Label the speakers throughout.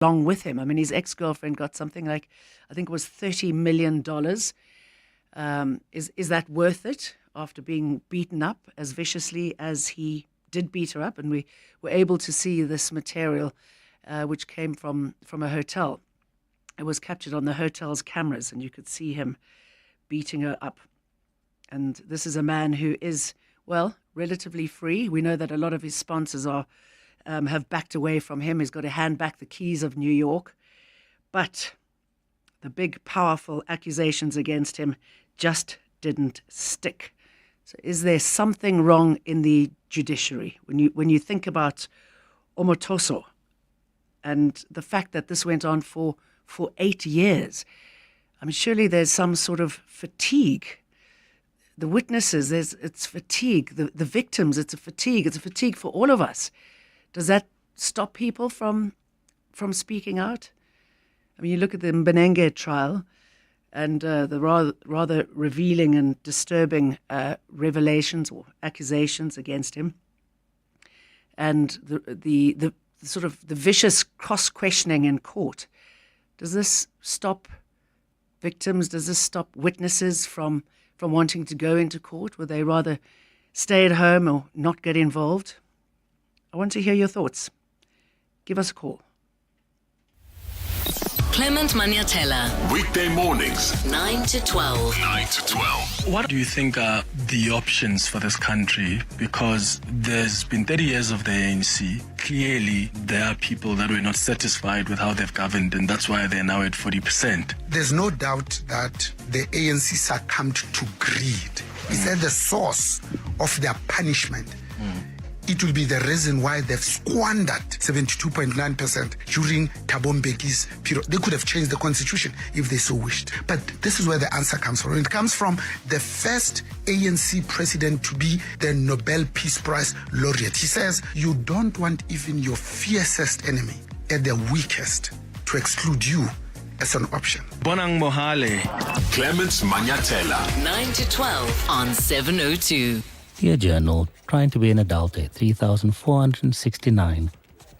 Speaker 1: along with him. I mean, his ex-girlfriend got something like, I think it was $30 million. Is that worth it after being beaten up as viciously as he did beat her up? And we were able to see this material, which came from a hotel. It was captured on the hotel's cameras, and you could see him beating her up. And this is a man who is, well, relatively free. We know that a lot of his sponsors have backed away from him. He's got to hand back the keys of New York. But the big, powerful accusations against him just didn't stick. So is there something wrong in the judiciary? When you think about Omotoso and the fact that this went on for 8 years, I mean, surely there's some sort of fatigue. The witnesses, it's fatigue. The victims, it's a fatigue. It's a fatigue for all of us. Does that stop people from speaking out? I mean, you look at the Mbenenge trial and the rather revealing and disturbing revelations or accusations against him, and the sort of the vicious cross-questioning in court. Does this stop victims? Does this stop witnesses from wanting to go into court? Would they rather stay at home or not get involved? I want to hear your thoughts. Give us a call.
Speaker 2: Clement Maniatella.
Speaker 3: Weekday mornings,
Speaker 2: 9 to 12.
Speaker 3: 9 to 12.
Speaker 4: What do you think are the options for this country? Because there's been 30 years of the ANC. Clearly, there are people that were not satisfied with how they've governed, and that's why they're now at 40%.
Speaker 5: There's no doubt that the ANC succumbed to greed. It's at the source of their punishment. It will be the reason why they've squandered 72.9% during Thabo Mbeki's period. They could have changed the constitution if they so wished. But this is where the answer comes from. It comes from the first ANC president to be the Nobel Peace Prize laureate. He says, you don't want even your fiercest enemy at the weakest to exclude you as an option.
Speaker 4: Bonang Mohale.
Speaker 3: Clements Maniatella.
Speaker 2: 9 to 12 on 702.
Speaker 6: Dear Journal, trying to be an adult at 3,469.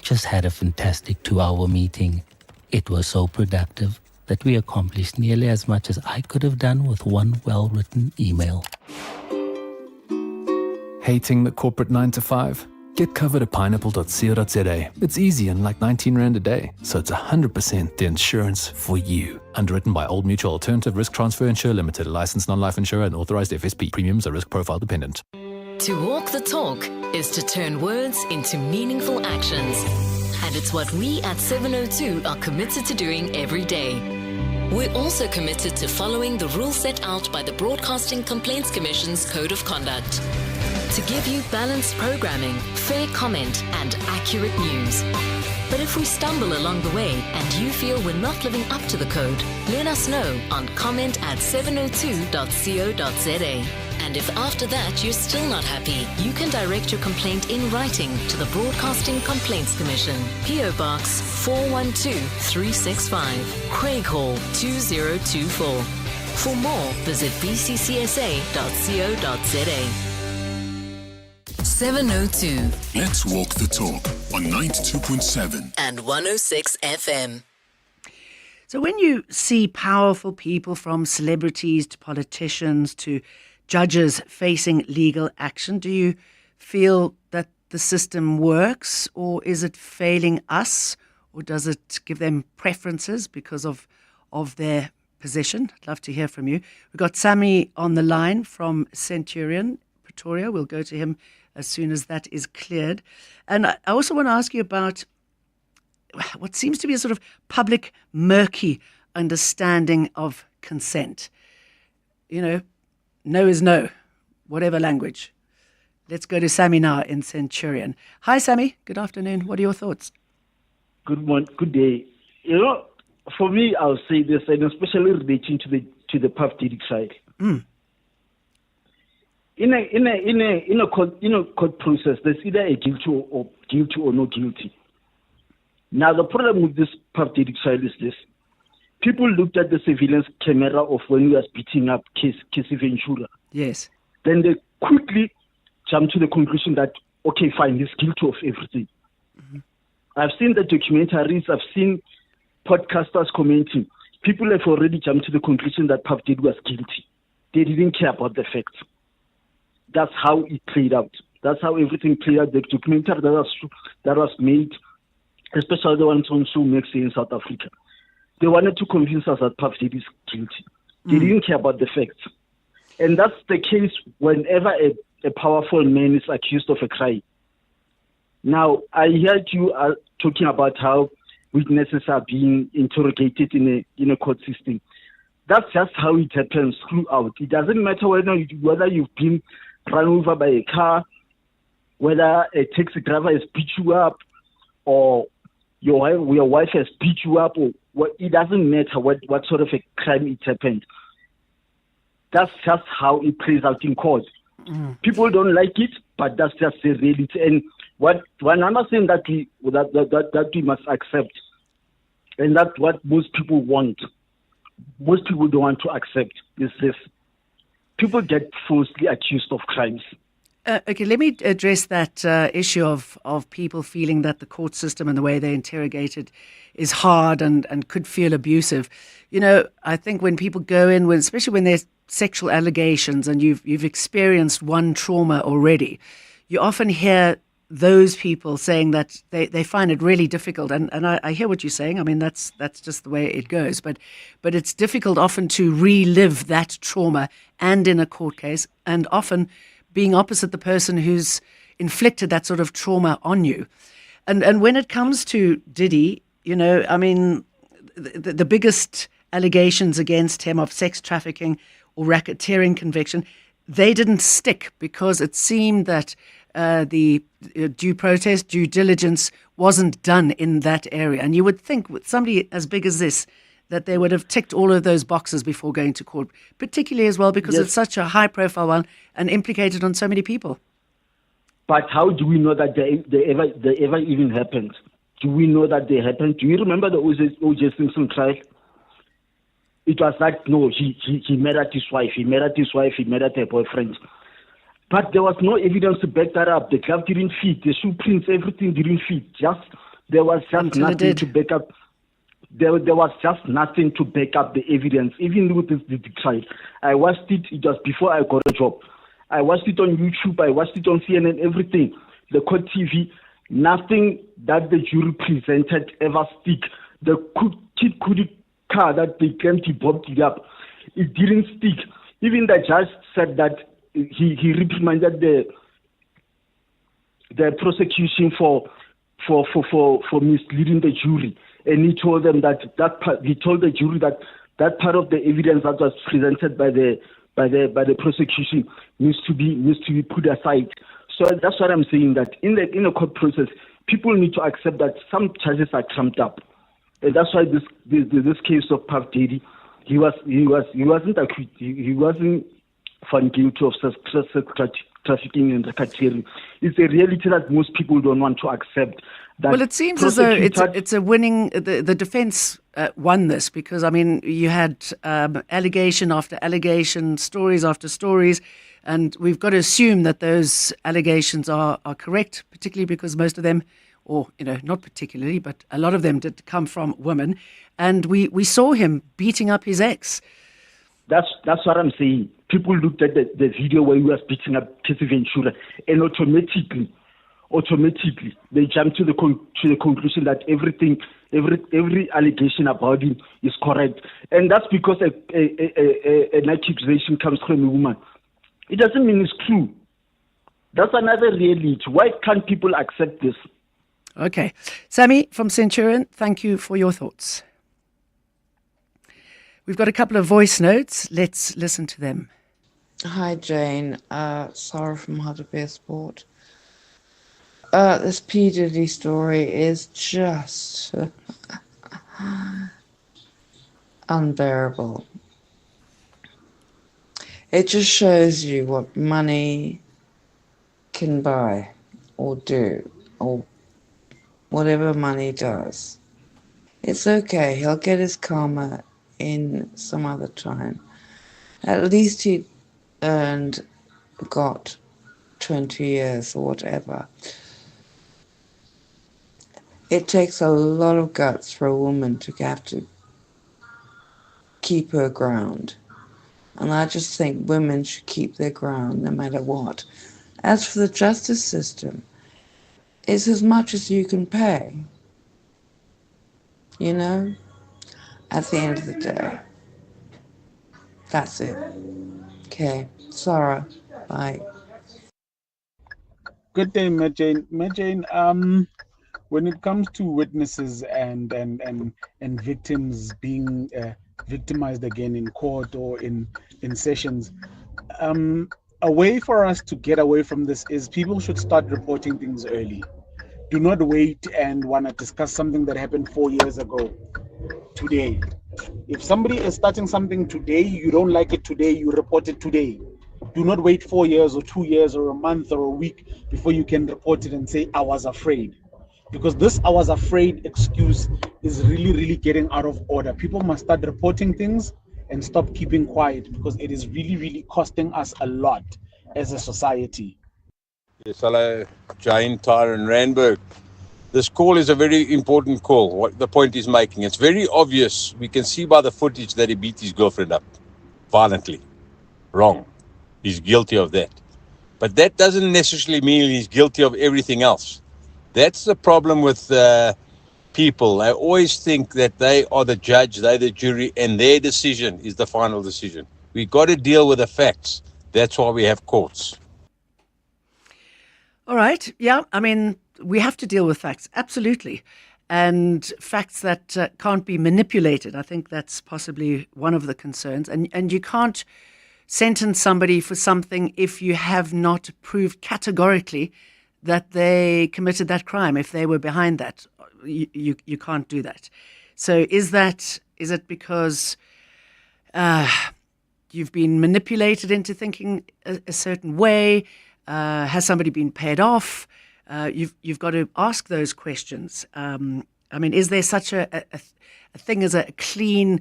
Speaker 6: Just had a fantastic 2-hour meeting. It was so productive that we accomplished nearly as much as I could have done with one well-written email.
Speaker 7: Hating the corporate 9 to 5? Get covered at pineapple.co.za. It's easy and like 19 Rand a day, so it's 100% the insurance for you. Underwritten by Old Mutual Alternative Risk Transfer Insurer Limited, a licensed non-life insurer and authorized FSP. Premiums are risk profile dependent.
Speaker 2: To walk the talk is to turn words into meaningful actions. And it's what we at 702 are committed to doing every day. We're also committed to following the rules set out by the Broadcasting Complaints Commission's Code of Conduct. To give you balanced programming, fair comment, and accurate news. But if we stumble along the way and you feel we're not living up to the code, let us know on comment@702.co.za. And if after that you're still not happy, you can direct your complaint in writing to the Broadcasting Complaints Commission, PO Box 412365, Craig Hall 2024. For more, visit bccsa.co.za. 702.
Speaker 3: Let's walk the talk on 92.7
Speaker 2: and 106 FM.
Speaker 1: So when you see powerful people, from celebrities to politicians to judges, facing legal action, do you feel that the system works, or is it failing us, or does it give them preferences because of their position? I'd love to hear from you. We've got Sammy on the line from Centurion, Pretoria. We'll go to him as soon as that is cleared. And I also want to ask you about what seems to be a sort of public murky understanding of consent. You know, no is no, whatever language. Let's go to Sammy now in Centurion. Hi, Sammy. Good afternoon. What are your thoughts?
Speaker 8: Good morning. Good day. You know, for me, I'll say this, and especially relating to the Pafdidic side. In a court process, there's either a guilty or not guilty. Now, the problem with this Pafdidic side is this: people looked at the surveillance camera of when we was beating up Casey Ventura.
Speaker 1: Yes.
Speaker 8: Then they quickly jumped to the conclusion that, okay, fine, he's guilty of everything. Mm-hmm. I've seen the documentaries, I've seen podcasters commenting. People have already jumped to the conclusion that Puff Daddy was guilty. They didn't care about the facts. That's how it played out. That's how everything played out. The documentary that was made, especially the ones on Showmax in South Africa, they wanted to convince us that Puff Daddy is guilty. They didn't care about the facts. And that's the case whenever a powerful man is accused of a crime. Now, I heard you talking about how witnesses are being interrogated in a court system. That's just how it happens throughout. It doesn't matter whether you've been run over by a car, whether a taxi driver has beat you up, or your wife has beat you up, or what. It doesn't matter what sort of a crime it happened. That's just how it plays out in court. People don't like it, but that's just the reality. And one other thing that we must accept, and that's what most people want, most people don't want to accept, is this: people get falsely accused of crimes.
Speaker 1: Okay, let me address that issue of people feeling that the court system and the way they're interrogated is hard and could feel abusive. You know, I think when people go in, especially when there's sexual allegations and you've experienced one trauma already, you often hear those people saying that they find it really difficult. And I hear what you're saying. I mean, that's just the way it goes. But it's difficult often to relive that trauma and in a court case, and often being opposite the person who's inflicted that sort of trauma on you. And when it comes to Diddy, you know, I mean, the biggest allegations against him of sex trafficking or racketeering conviction, they didn't stick because it seemed that the due diligence wasn't done in that area. And you would think with somebody as big as this, that they would have ticked all of those boxes before going to court, particularly as well because it's such a high-profile one and implicated on so many people.
Speaker 8: But how do we know that they ever even happened? Do we know that they happened? Do you remember the O.J. Simpson trial? It was like, no, he murdered his wife, he murdered her boyfriend. But there was no evidence to back that up. The glove didn't fit, the shoe prints, everything didn't fit. There was just nothing to back up. There was just nothing to back up the evidence, even with the trial. I watched it was before I got a job. I watched it on YouTube, I watched it on CNN, everything. The court TV, nothing that the jury presented ever stick. The kid car that they claimed he bombed it up, it didn't stick. Even the judge said that he reprimanded the prosecution for misleading the jury. And he told them he told the jury that part of the evidence that was presented by the prosecution needs to be put aside. So that's what I'm saying, that in the court process, people need to accept that some charges are trumped up. And that's why this case of Puff Daddy, he wasn't acquitted. He wasn't found guilty of sex trafficking and racketeering. It's a reality that most people don't want to accept.
Speaker 1: Well, it seems as though it's a winning. The defense won this because, I mean, you had allegation after allegation, stories after stories, and we've got to assume that those allegations are correct, particularly because most of them, or, you know, not particularly, but a lot of them did come from women. And we saw him beating up his ex.
Speaker 8: That's what I'm saying. People looked at the video where he was beating up Casey Ventura, and automatically they jumped to the conclusion that every allegation about him is correct. And that's because an accusation comes from a woman. It doesn't mean it's true. That's another reality. Why can't people accept this?
Speaker 1: Okay. Sammy from Centurion, thank you for your thoughts. We've got a couple of voice notes. Let's listen to them.
Speaker 9: Hi, Jane. Sarah from Harderbeer Sport. This P. Diddy story is just unbearable. It just shows you what money can buy or do, or whatever money does. It's okay. He'll get his karma in some other time. At least he got 20 years or whatever. It takes a lot of guts for a woman to have to keep her ground. And I just think women should keep their ground no matter what. As for the justice system, it's as much as you can pay. You know? At the end of the day. That's it. Okay. Sarah. Bye.
Speaker 10: Good day, Majane. Majane, when it comes to witnesses and victims being victimized again in court or in sessions, a way for us to get away from this is people should start reporting things early. Do not wait and want to discuss something that happened 4 years ago today. If somebody is starting something today, you don't like it today, you report it today. Do not wait 4 years or 2 years or a month or a week before you can report it and say, I was afraid. Because this I was afraid excuse is really, really getting out of order. People must start reporting things and stop keeping quiet, because it is really, really costing us a lot as a society.
Speaker 11: Yes, hello, Jane, Tyron, Randburg. This call is a very important call, what the point he's making. It's very obvious. We can see by the footage that he beat his girlfriend up violently. Wrong. He's guilty of that. But that doesn't necessarily mean he's guilty of everything else. That's the problem with people. They always think that they are the judge, they're the jury, and their decision is the final decision. We got to deal with the facts. That's why we have courts.
Speaker 1: All right. Yeah. I mean, we have to deal with facts. Absolutely. And facts that can't be manipulated. I think that's possibly one of the concerns. And you can't sentence somebody for something if you have not proved categorically that they committed that crime. If they were behind that, you can't do that. So is it because you've been manipulated into thinking a certain way? Has somebody been paid off? You've got to ask those questions. I mean, is there such a thing as a clean,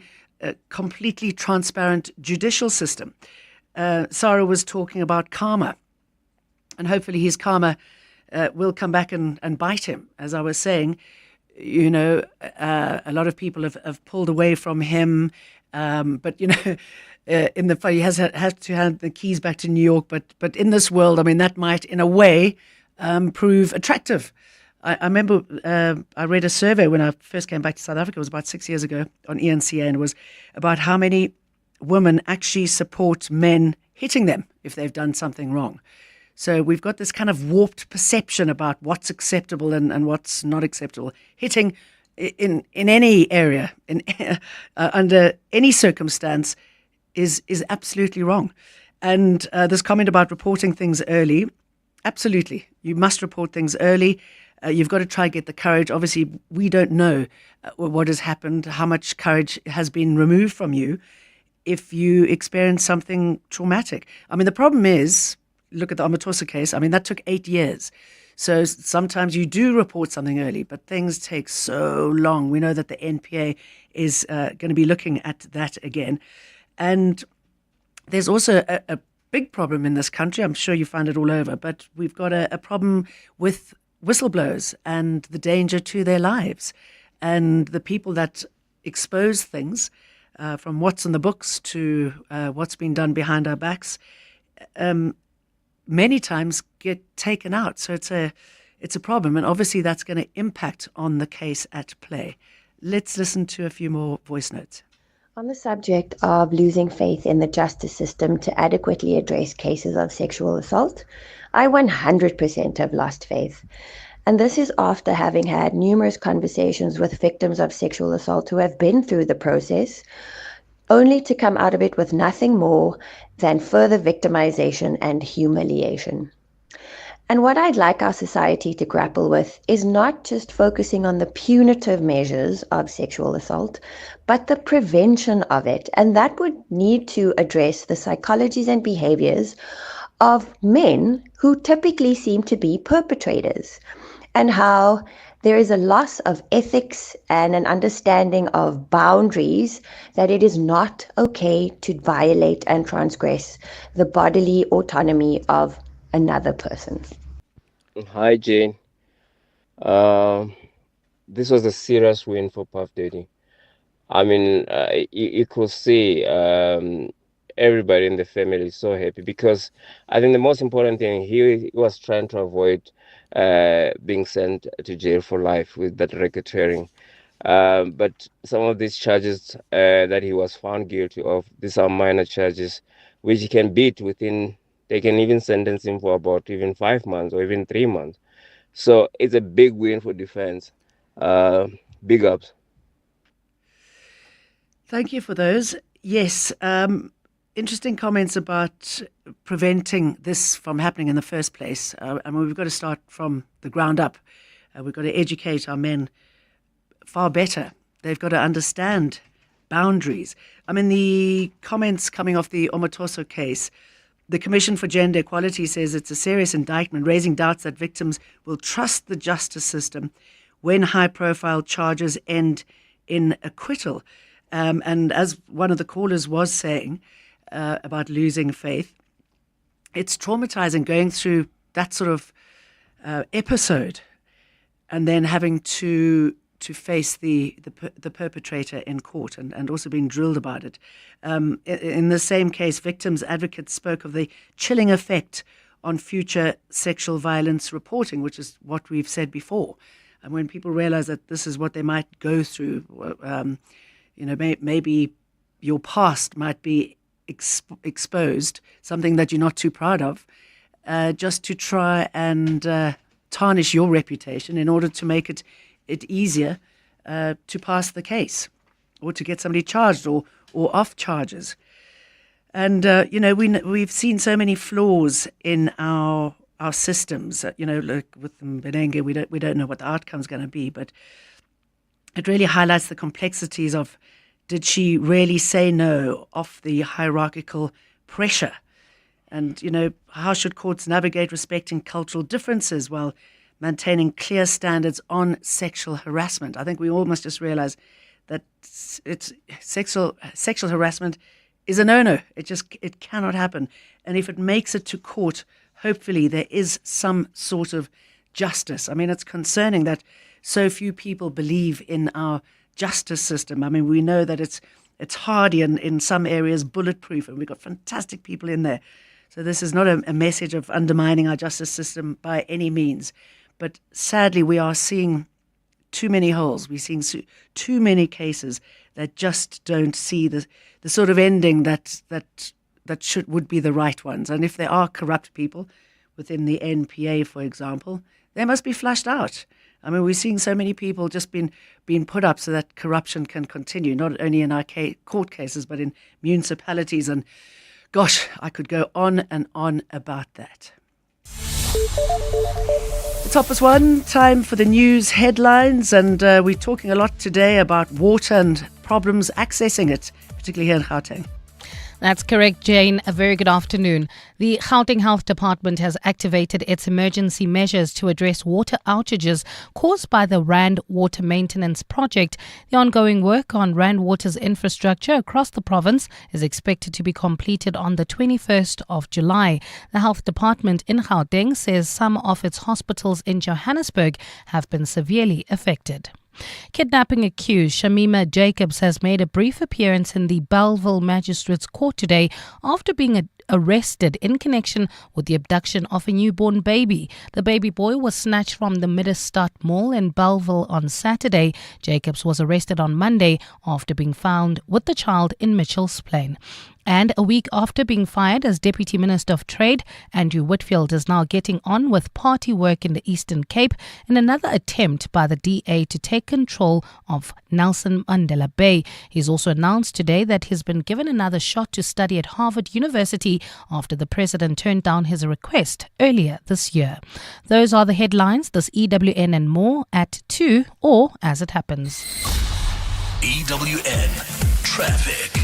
Speaker 1: completely transparent judicial system? Sarah was talking about karma, and hopefully his karma will come back and bite him. As I was saying, you know, a lot of people have pulled away from him, but you know. In the he has to hand the keys back to New York, but in this world, I mean, that might, in a way, prove attractive. I remember I read a survey when I first came back to South Africa. It was about 6 years ago on ENCA, and it was about how many women actually support men hitting them if they've done something wrong. So we've got this kind of warped perception about what's acceptable and what's not acceptable. Hitting in any area, under any circumstance, is absolutely wrong. And this comment about reporting things early, absolutely. You must report things early. You've got to try and get the courage. Obviously, we don't know what has happened, how much courage has been removed from you if you experience something traumatic. I mean, the problem is, look at the Amatosa case. I mean, that took 8 years. So sometimes you do report something early, but things take so long. We know that the NPA is going to be looking at that again. And there's also a big problem in this country. I'm sure you find it all over, but we've got a problem with whistleblowers and the danger to their lives. And the people that expose things, from what's in the books to what's been done behind our backs, many times get taken out. So it's a problem. And obviously that's going to impact on the case at play. Let's listen to a few more voice notes.
Speaker 12: On the subject of losing faith in the justice system to adequately address cases of sexual assault, I 100% have lost faith. And this is after having had numerous conversations with victims of sexual assault who have been through the process, only to come out of it with nothing more than further victimization and humiliation. And what I'd like our society to grapple with is not just focusing on the punitive measures of sexual assault, but the prevention of it. And that would need to address the psychologies and behaviors of men who typically seem to be perpetrators, and how there is a loss of ethics and an understanding of boundaries, that it is not okay to violate and transgress the bodily autonomy of another person.
Speaker 13: Hi, Jane. this was a serious win for Puff Daddy. I mean, you could see everybody in the family is so happy because I think the most important thing, he was trying to avoid being sent to jail for life with that racketeering. But some of these charges that he was found guilty of, these are minor charges which he can beat within, they can even sentence him for about even 5 months or even 3 months. So it's a big win for defense. Big ups.
Speaker 1: Thank you for those. Yes, interesting comments about preventing this from happening in the first place. I mean, we've got to start from the ground up. We've got to educate our men far better. They've got to understand boundaries. I mean, the comments coming off the Omotoso case, the Commission for Gender Equality says it's a serious indictment, raising doubts that victims will trust the justice system when high-profile charges end in acquittal. And as one of the callers was saying about losing faith, it's traumatizing going through that sort of episode and then having to face the perpetrator in court and also being drilled about it. In the same case, victims' advocates spoke of the chilling effect on future sexual violence reporting, which is what we've said before. And when people realize that this is what they might go through, maybe your past might be exposed, something that you're not too proud of, just to try and tarnish your reputation in order to make it easier to pass the case or to get somebody charged or off charges. And, we've seen so many flaws in our systems. Like with Benenge, we don't know what the outcome's going to be, but it really highlights the complexities of, did she really say no off the hierarchical pressure? And, how should courts navigate respecting cultural differences while maintaining clear standards on sexual harassment? I think we all must just realize that it's sexual harassment is a no-no. It cannot happen. And if it makes it to court, hopefully there is some sort of justice. I mean, it's concerning that so few people believe in our justice system. I mean, we know that it's hardy and in some areas bulletproof, and we've got fantastic people in there. So this is not a message of undermining our justice system by any means. But sadly, we are seeing too many holes. We're seeing too many cases that just don't see the sort of ending that would be the right ones. And if there are corrupt people within the NPA, for example, they must be flushed out. I mean, we're seeing so many people just being put up so that corruption can continue, not only in our court cases, but in municipalities. And gosh, I could go on and on about that. The top is one, time for the news headlines, and we're talking a lot today about water and problems accessing it, particularly here in Gauteng.
Speaker 14: That's correct, Jane. A very good afternoon. The Gauteng Health Department has activated its emergency measures to address water outages caused by the Rand Water Maintenance Project. The ongoing work on Rand Water's infrastructure across the province is expected to be completed on the 21st of July. The Health Department in Gauteng says some of its hospitals in Johannesburg have been severely affected. Kidnapping accused Shamima Jacobs has made a brief appearance in the Bellville Magistrates Court today after being arrested in connection with the abduction of a newborn baby. The baby boy was snatched from the Mistrust Mall in Bellville on Saturday. Jacobs was arrested on Monday after being found with the child in Mitchell's Plain. And a week after being fired as Deputy Minister of Trade, Andrew Whitfield is now getting on with party work in the Eastern Cape in another attempt by the DA to take control of Nelson Mandela Bay. He's also announced today that he's been given another shot to study at Harvard University after the president turned down his request earlier this year. Those are the headlines. This EWN and more at 2 or as it happens.
Speaker 3: EWN Traffic.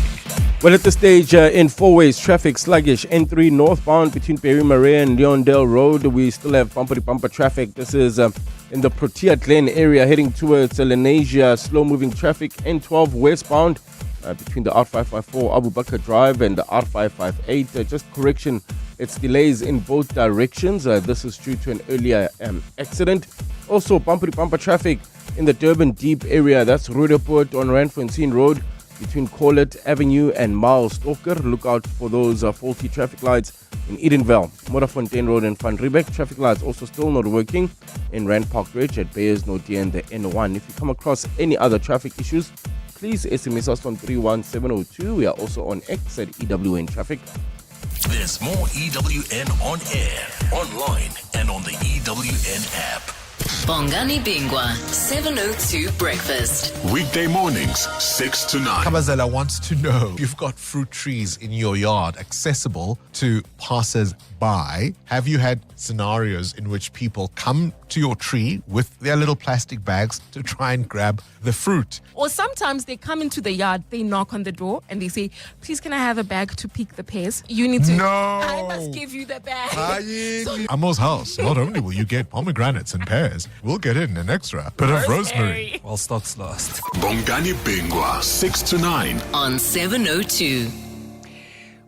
Speaker 15: Well, at this stage, in four ways, traffic sluggish. N3 northbound between Berry Maria and Leondale Road. We still have bumper-to-bumper traffic. This is in the Protea Glen area heading towards Lenasia. Slow-moving traffic. N12 westbound between the R554 Abu Bakr Drive and the R558. Just correction, it's delays in both directions. This is due to an earlier accident. Also, bumper-to-bumper traffic In the Durban Deep area, that's Roodepoort on Randfontein Road between Corlett Avenue and Miles Stalker. Look out for those faulty traffic lights in Edenvale. Modderfontein Road and Van Riebeck. Traffic lights also still not working in Rand Park Ridge at Beyersnodie and the N1. If you come across any other traffic issues, please SMS us on 31702. We are also on X at EWN Traffic.
Speaker 3: There's more EWN on air, online, and on the EWN app.
Speaker 2: Bongani Bingwa, 702 Breakfast.
Speaker 3: Weekday mornings, 6 to 9.
Speaker 16: Kabazela wants to know if you've got fruit trees in your yard accessible to passers-by. Have you had scenarios in which people come to your tree with their little plastic bags to try and grab the fruit?
Speaker 17: Or sometimes they come into the yard, they knock on the door and they say, please can I have a bag to pick the pears? You need to.
Speaker 16: No.
Speaker 17: I must give you the bag.
Speaker 16: Amo's house. Not only will you get pomegranates and pears, we'll get in an extra bit of rosemary.
Speaker 3: While stocks last. Bongani Bingwa, 6 to 9.
Speaker 2: On 702.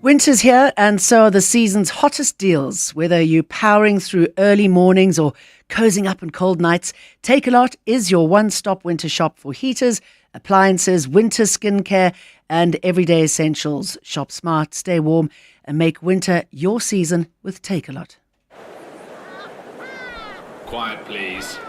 Speaker 1: Winter's here, and so are the season's hottest deals. Whether you're powering through early mornings or cozying up on cold nights, Takealot is your one-stop winter shop for heaters, appliances, winter skincare, and everyday essentials. Shop smart, stay warm, and make winter your season with Takealot.
Speaker 18: Quiet, please.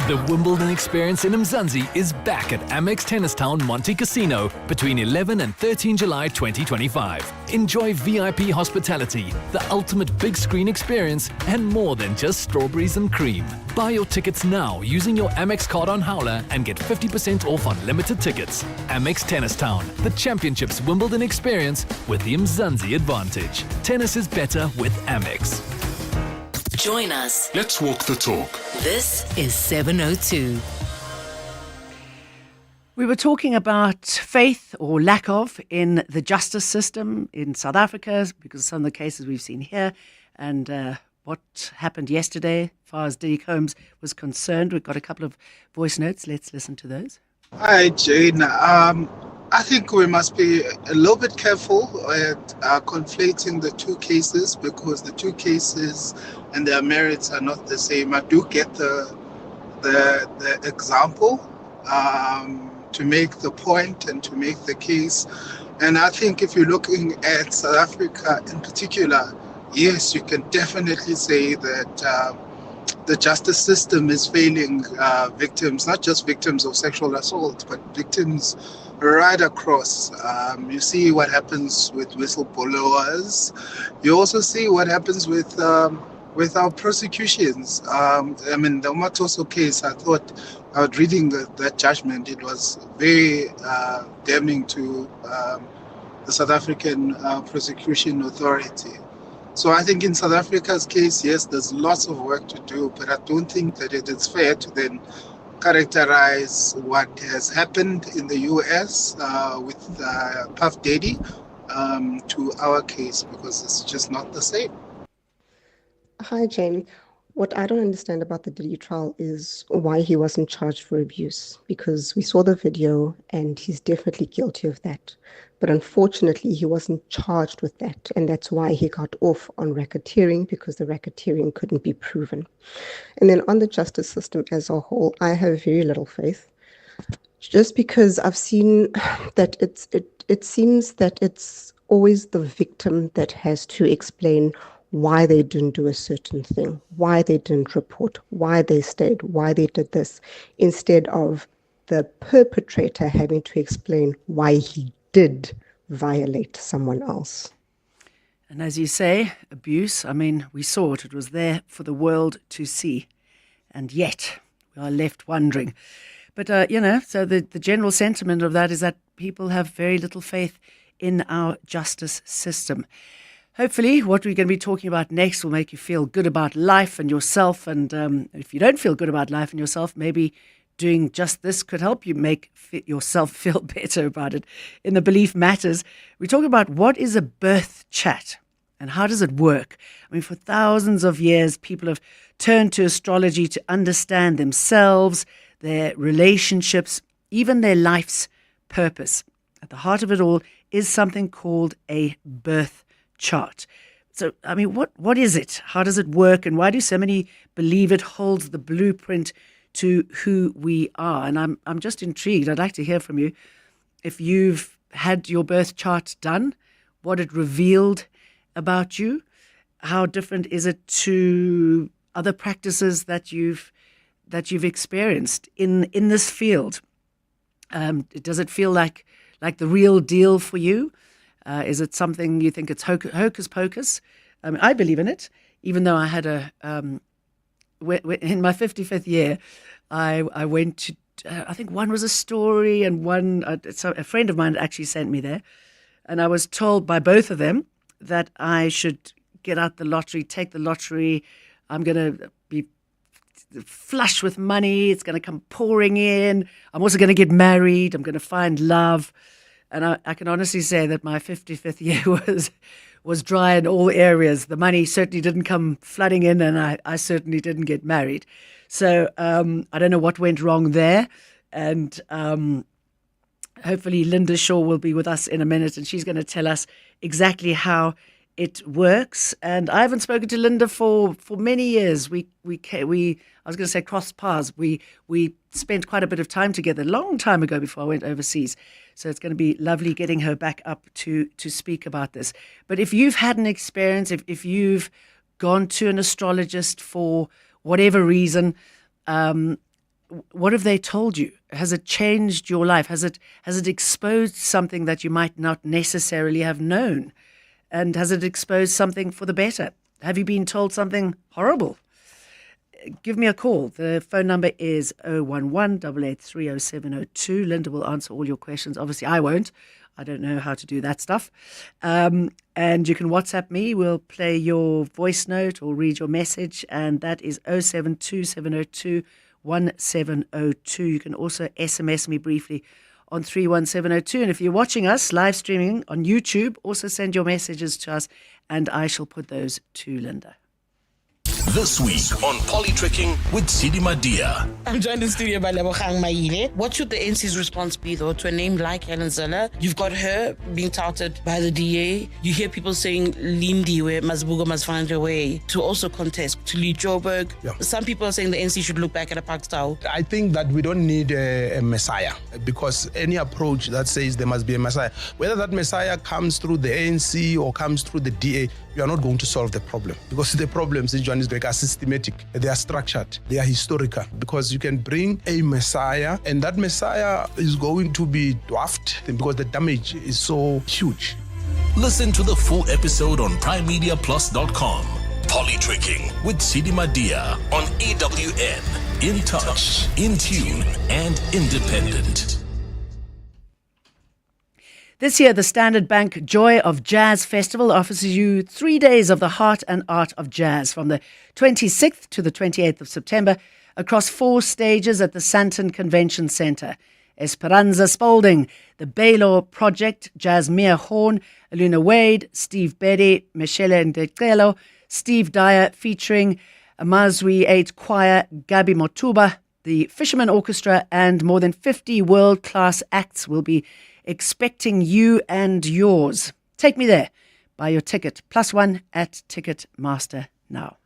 Speaker 7: The Wimbledon experience in Mzansi is back at Amex Tennis Town Monte Casino between 11 and 13 July 2025. Enjoy VIP hospitality, the ultimate big screen experience, and more than just strawberries and cream. Buy your tickets now using your Amex card on Howler and get 50% off on limited tickets. Amex Tennis Town, the championship's Wimbledon experience with the Mzansi advantage. Tennis is better with Amex.
Speaker 2: Join us.
Speaker 3: Let's walk the talk.
Speaker 2: This is 702.
Speaker 1: We were talking about faith or lack of in the justice system in South Africa because of some of the cases we've seen here and what happened yesterday as far as Diddy Combs was concerned. We've got a couple of voice notes. Let's listen to those.
Speaker 19: Hi, Jane. I think we must be a little bit careful at conflating the two cases because the two cases and their merits are not the same. I do get the example to make the point and to make the case. And I think if you're looking at South Africa in particular, yes, you can definitely say that the justice system is failing victims, not just victims of sexual assault, but victims right across. You see what happens with whistleblowers. You also see what happens with our prosecutions. I mean, the Matoso case, I thought, I was reading that judgment, it was very damning to the South African Prosecution Authority. So I think in South Africa's case, yes, there's lots of work to do, but I don't think that it is fair to then characterize what has happened in the US with Puff Daddy to our case because it's just not the same.
Speaker 20: Hi, Jane. What I don't understand about the Diddy trial is why he wasn't charged for abuse, because we saw the video and he's definitely guilty of that. But unfortunately, he wasn't charged with that. And that's why he got off on racketeering, because the racketeering couldn't be proven. And then on the justice system as a whole, I have very little faith. Just because I've seen that it seems that it's always the victim that has to explain why they didn't do a certain thing, why they didn't report, why they stayed, why they did this, instead of the perpetrator having to explain why he did violate someone else.
Speaker 1: And as you say, abuse, I mean, we saw it. It was there for the world to see. And yet, we are left wondering. But, so the general sentiment of that is that people have very little faith in our justice system. Hopefully, what we're going to be talking about next will make you feel good about life and yourself. And if you don't feel good about life and yourself, maybe doing just this could help you make yourself feel better about it. In the Belief Matters, we talk about what is a birth chat and how does it work. I mean, for thousands of years, people have turned to astrology to understand themselves, their relationships, even their life's purpose. At the heart of it all is something called a birth chart. So, I mean, what is it? How does it work? And why do so many believe it holds the blueprint to who we are. And I'm just intrigued. I'd like to hear from you if you've had your birth chart done, what it revealed about you. How different is it to other practices that you've experienced in this field? Does it feel like the real deal for you? Is it something you think it's hocus pocus? I believe in it, even though I had in my 55th year, I went to, I think one was a story and one, so a friend of mine actually sent me there. And I was told by both of them that I should get out the lottery, take the lottery. I'm going to be flush with money. It's going to come pouring in. I'm also going to get married. I'm going to find love. And I can honestly say that my 55th year was dry in all areas. The money certainly didn't come flooding in, and I certainly didn't get married. So I don't know what went wrong there. And hopefully Linda Shaw will be with us in a minute, and she's going to tell us exactly how it works. And I haven't spoken to Linda for many years. We I was going to say crossed paths. We spent quite a bit of time together a long time ago before I went overseas. So it's going to be lovely getting her back up to speak about this. But if you've had an experience, if you've gone to an astrologist for whatever reason, what have they told you? Has it changed your life? Has it exposed something that you might not necessarily have known? And has it exposed something for the better? Have you been told something horrible? Give me a call. The phone number is 011-883-0702. Linda will answer all your questions. Obviously, I won't. I don't know how to do that stuff. And you can WhatsApp me. We'll play your voice note or read your message. And that is 072-702-1702. You can also SMS me briefly on 31702. And if you're watching us live streaming on YouTube, also send your messages to us and I shall put those to Linda.
Speaker 3: This week on Polytricking with Sidi Madia.
Speaker 21: I'm joined in studio by Lebogang Maile. What should the NC's response be, though, to a name like Helen Zille? You've got her being touted by the DA. You hear people saying Lindiwe, Mazibuko must find a way to also contest, to Lee Joburg.
Speaker 22: Yeah.
Speaker 21: Some people are saying the NC should look back at a Park style.
Speaker 22: I think that we don't need a messiah, because any approach that says there must be a messiah, whether that messiah comes through the ANC or comes through the DA, you are not going to solve the problem, because the problems in Johannesburg are systematic, they are structured, they are historical, because you can bring a messiah and that messiah is going to be dwarfed because the damage is so huge.
Speaker 3: Listen to the full episode on primemediaplus.com. Polytricking with Sidi Madia on EWN. In touch, in tune, and independent.
Speaker 1: This year, the Standard Bank Joy of Jazz Festival offers you 3 days of the heart and art of jazz from the 26th to the 28th of September across 4 stages at the Sandton Convention Centre. Esperanza Spalding, the Baylor Project, Jasmine Horn, Aluna Wade, Steve Beddy, Michelle Ndecelo, Steve Dyer featuring Amazwi 8 Choir, Gabi Motuba, the Fisherman Orchestra, and more than 50 world-class acts will be expecting you and yours. Take me there. Buy your ticket. +1 at Ticketmaster now.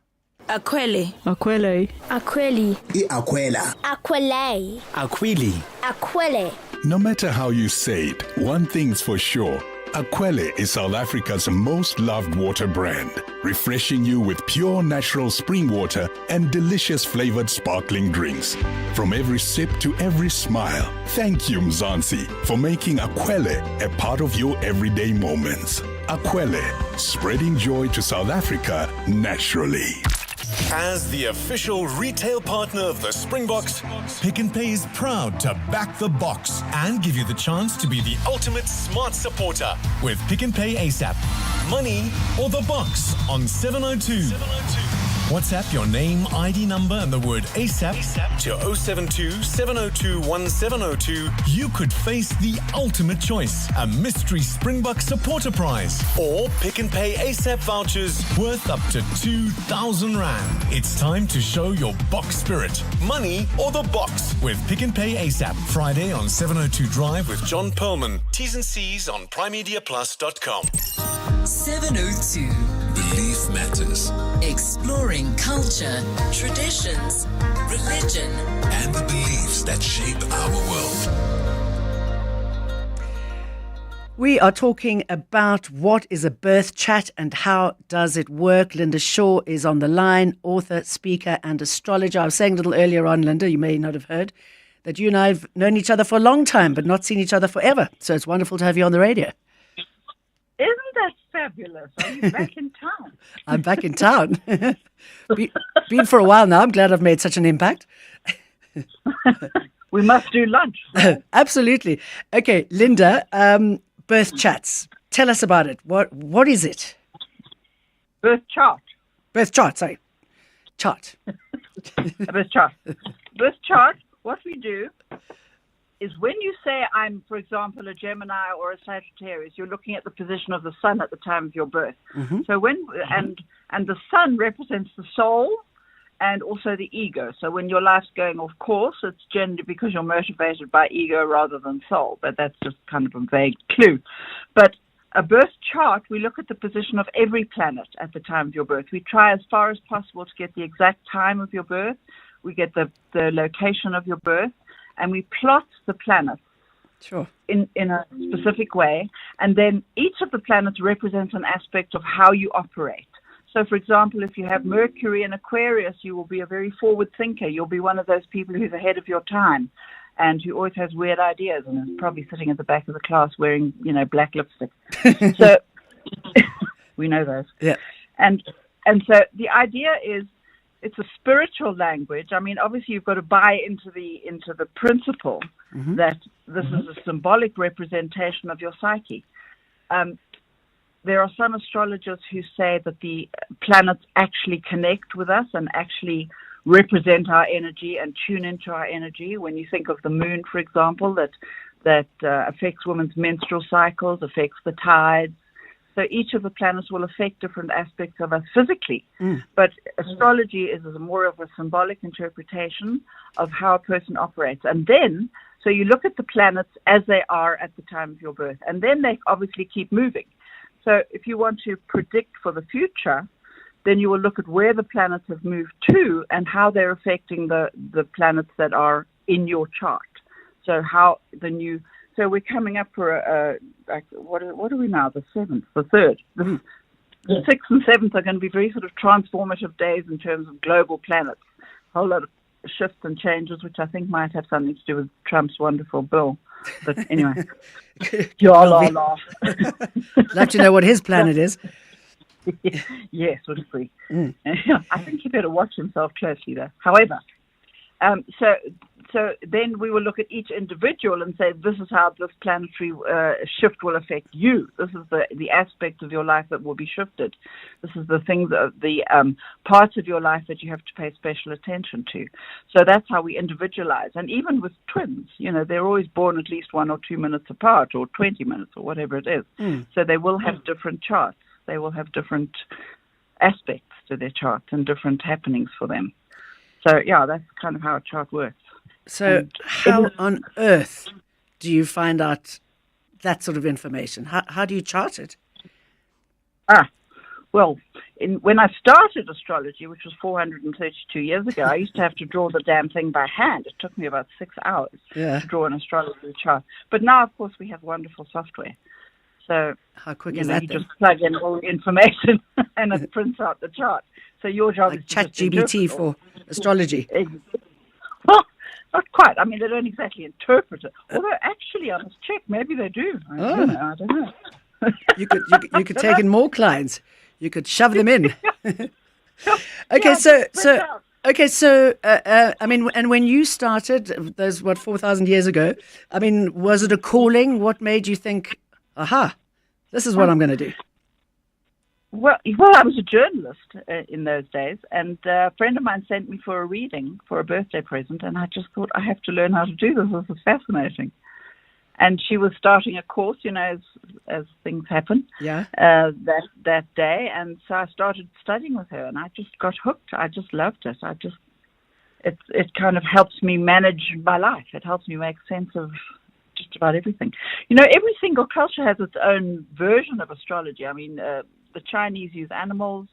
Speaker 23: Aquele.
Speaker 24: Aquele.
Speaker 23: Aquele.
Speaker 24: Aquela.
Speaker 23: Aquele.
Speaker 24: Aquili.
Speaker 23: Aquele.
Speaker 25: No matter how you say it, one thing's for sure. Aquele is South Africa's most loved water brand, refreshing you with pure natural spring water and delicious flavored sparkling drinks. From every sip to every smile, thank you Mzansi for making Aquele a part of your everyday moments. Aquele, spreading joy to South Africa naturally.
Speaker 26: As the official retail partner of the Springboks, Pick n Pay is proud to back the box and give you the chance to be the ultimate smart supporter with Pick n Pay ASAP. Money or the box on 702. WhatsApp your name, ID number and the word ASAP to 072-702-1702. You could face the ultimate choice, a mystery Springbok supporter prize or Pick n Pay ASAP vouchers worth up to 2,000 Rand. It's time to show your box spirit. Money or the box with Pick n Pay ASAP. Friday on 702 Drive with John Perlman. T's and C's on primemediaplus.com.
Speaker 2: 702.
Speaker 3: Believe life matters. Exploring culture, traditions, religion, and the beliefs that shape our world.
Speaker 1: We are talking about what is a birth chat and how does it work. Linda Shaw is on the line, author, speaker, and astrologer. I was saying a little earlier on, Linda, you may not have heard, that you and I have known each other for a long time, but not seen each other forever. So it's wonderful to have you on the radio.
Speaker 4: Isn't that fabulous? Are you back in town?
Speaker 1: I'm back in town. Been for a while now. I'm glad I've made such an impact.
Speaker 4: We must do lunch.
Speaker 1: Absolutely. Okay, Linda, birth chats. Tell us about it. What is it?
Speaker 4: Birth chart.
Speaker 1: Birth chart, sorry. Chart.
Speaker 4: Birth chart. Birth chart, what we do is when you say I'm, for example, a Gemini or a Sagittarius, you're looking at the position of the sun at the time of your birth.
Speaker 1: Mm-hmm.
Speaker 4: So and the sun represents the soul and also the ego. So when your life's going off course, it's generally because you're motivated by ego rather than soul. But that's just kind of a vague clue. But a birth chart, we look at the position of every planet at the time of your birth. We try as far as possible to get the exact time of your birth. We get the location of your birth, and we plot the planets in a specific way. And then each of the planets represents an aspect of how you operate. So, for example, if you have Mercury in Aquarius, you will be a very forward thinker. You'll be one of those people who's ahead of your time and who always has weird ideas and is probably sitting at the back of the class wearing, black lipstick. So we know those.
Speaker 1: Yeah.
Speaker 4: And so the idea is it's a spiritual language. I mean, obviously you've got to buy into the principle that this is a symbolic representation of your psyche. There are some astrologers who say that the planets actually connect with us and actually represent our energy and tune into our energy. When you think of the moon, for example, that affects women's menstrual cycles, affects the tides. So each of the planets will affect different aspects of us physically. But astrology is more of a symbolic interpretation of how a person operates. And then, so you look at the planets as they are at the time of your birth. And then they obviously keep moving. So if you want to predict for the future, then you will look at where the planets have moved to and how they're affecting the planets that are in your chart. So so we're coming up for what are we now? The 7th, the 3rd. The 6th and 7th are going to be very sort of transformative days in terms of global planets. A whole lot of shifts and changes, which I think might have something to do with Trump's wonderful bill. But anyway, you all laugh.
Speaker 1: Like to know what his planet is.
Speaker 4: Yes, would agree. I think he better watch himself closely, though. However, so then we will look at each individual and say, this is how this planetary shift will affect you. This is the aspect of your life that will be shifted. This is the things, the parts of your life that you have to pay special attention to. So that's how we individualize. And even with twins, they're always born at least 1 or 2 minutes apart or 20 minutes or whatever it is. So they will have different charts. They will have different aspects to their charts and different happenings for them. So, yeah, that's kind of how a chart works.
Speaker 1: So how on earth do you find out that sort of information? How do you chart it?
Speaker 4: Well, when I started astrology, which was 432 years ago, I used to have to draw the damn thing by hand. It took me about 6 hours to draw an astrology chart. But now, of course, we have wonderful software. So
Speaker 1: how quick is that?
Speaker 4: You just plug in all the information and it prints out the chart. So your job is
Speaker 1: ChatGPT for astrology.
Speaker 4: Well, not quite. I mean, they don't exactly interpret it. Although, actually, I must check. Maybe they do. I don't know.
Speaker 1: You could take in more clients. You could shove them in. Okay, so I mean, and when you started, those 4,000 years ago, I mean, was it a calling? What made you think, aha, this is what I'm going to do?
Speaker 4: Well, I was a journalist in those days, and a friend of mine sent me for a reading for a birthday present, and I just thought, I have to learn how to do this. This is fascinating. And she was starting a course, as things happen.
Speaker 1: Yeah.
Speaker 4: That day, and so I started studying with her, and I just got hooked. I just loved it. It kind of helps me manage my life. It helps me make sense of just about everything. Every single culture has its own version of astrology. I mean, the Chinese use animals,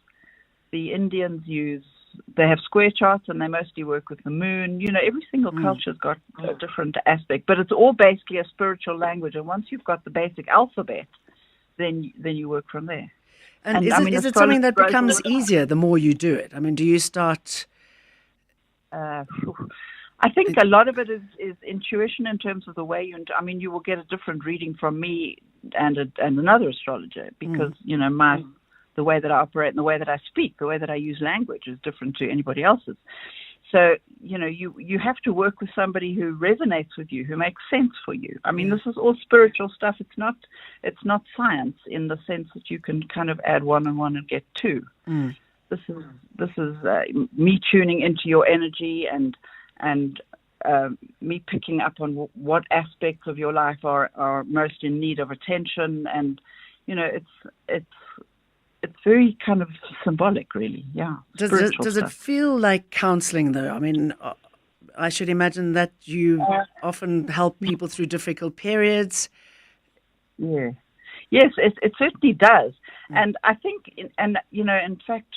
Speaker 4: The Indians they have square charts, and they mostly work with the moon. Every single culture's got a different aspect, but it's all basically a spiritual language. And once you've got the basic alphabet, then you work from there.
Speaker 1: And is it something that becomes easier the more you do it? I mean, do you start?
Speaker 4: I think a lot of it is intuition in terms of the way you will get a different reading from me and another astrologer because the way that I operate and the way that I speak, the way that I use language is different to anybody else's. So you have to work with somebody who resonates with you, who makes sense for you. I mean, this is all spiritual stuff. It's not science in the sense that you can kind of add 1 and 1 and get 2. This is me tuning into your energy and me picking up on what aspects of your life are most in need of attention, and it's very kind of symbolic, really. Yeah.
Speaker 1: Does it feel like counseling, though? I mean, I should imagine that you often help people through difficult periods.
Speaker 4: Yeah. Yes, it certainly does. And I think, in fact,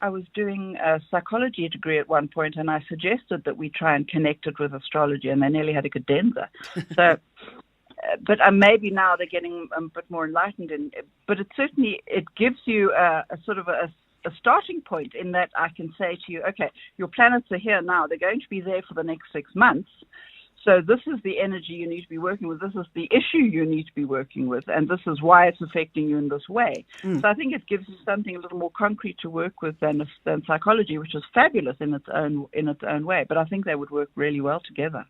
Speaker 4: I was doing a psychology degree at one point, and I suggested that we try and connect it with astrology, and they nearly had a cadenza. So, but maybe now they're getting a bit more enlightened. But it gives you a sort of a starting point in that I can say to you, okay, your planets are here now. They're going to be there for the next 6 months. So this is the energy you need to be working with. This is the issue you need to be working with, and this is why it's affecting you in this way. So I think it gives you something a little more concrete to work with than psychology, which is fabulous in its own way. But I think they would work really well together.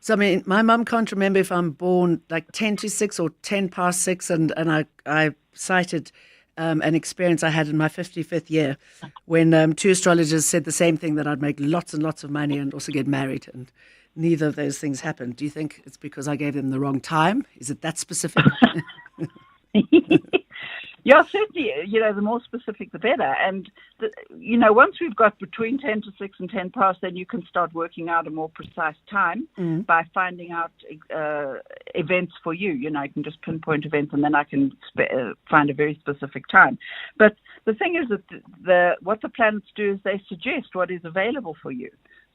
Speaker 1: So I mean, my mum can't remember if I'm born like 10 to 6 or 10 past 6, and I cited an experience I had in my 55th year when 2 astrologers said the same thing, that I'd make lots and lots of money and also get married, and neither of those things happened. Do you think it's because I gave them the wrong time? Is it that specific?
Speaker 4: Yeah, certainly. The more specific, the better. And, once we've got between 10 to 6 and 10 past, then you can start working out a more precise time by finding out events for you. I can just pinpoint events, and then I can find a very specific time. But the thing is that what the planets do is they suggest what is available for you.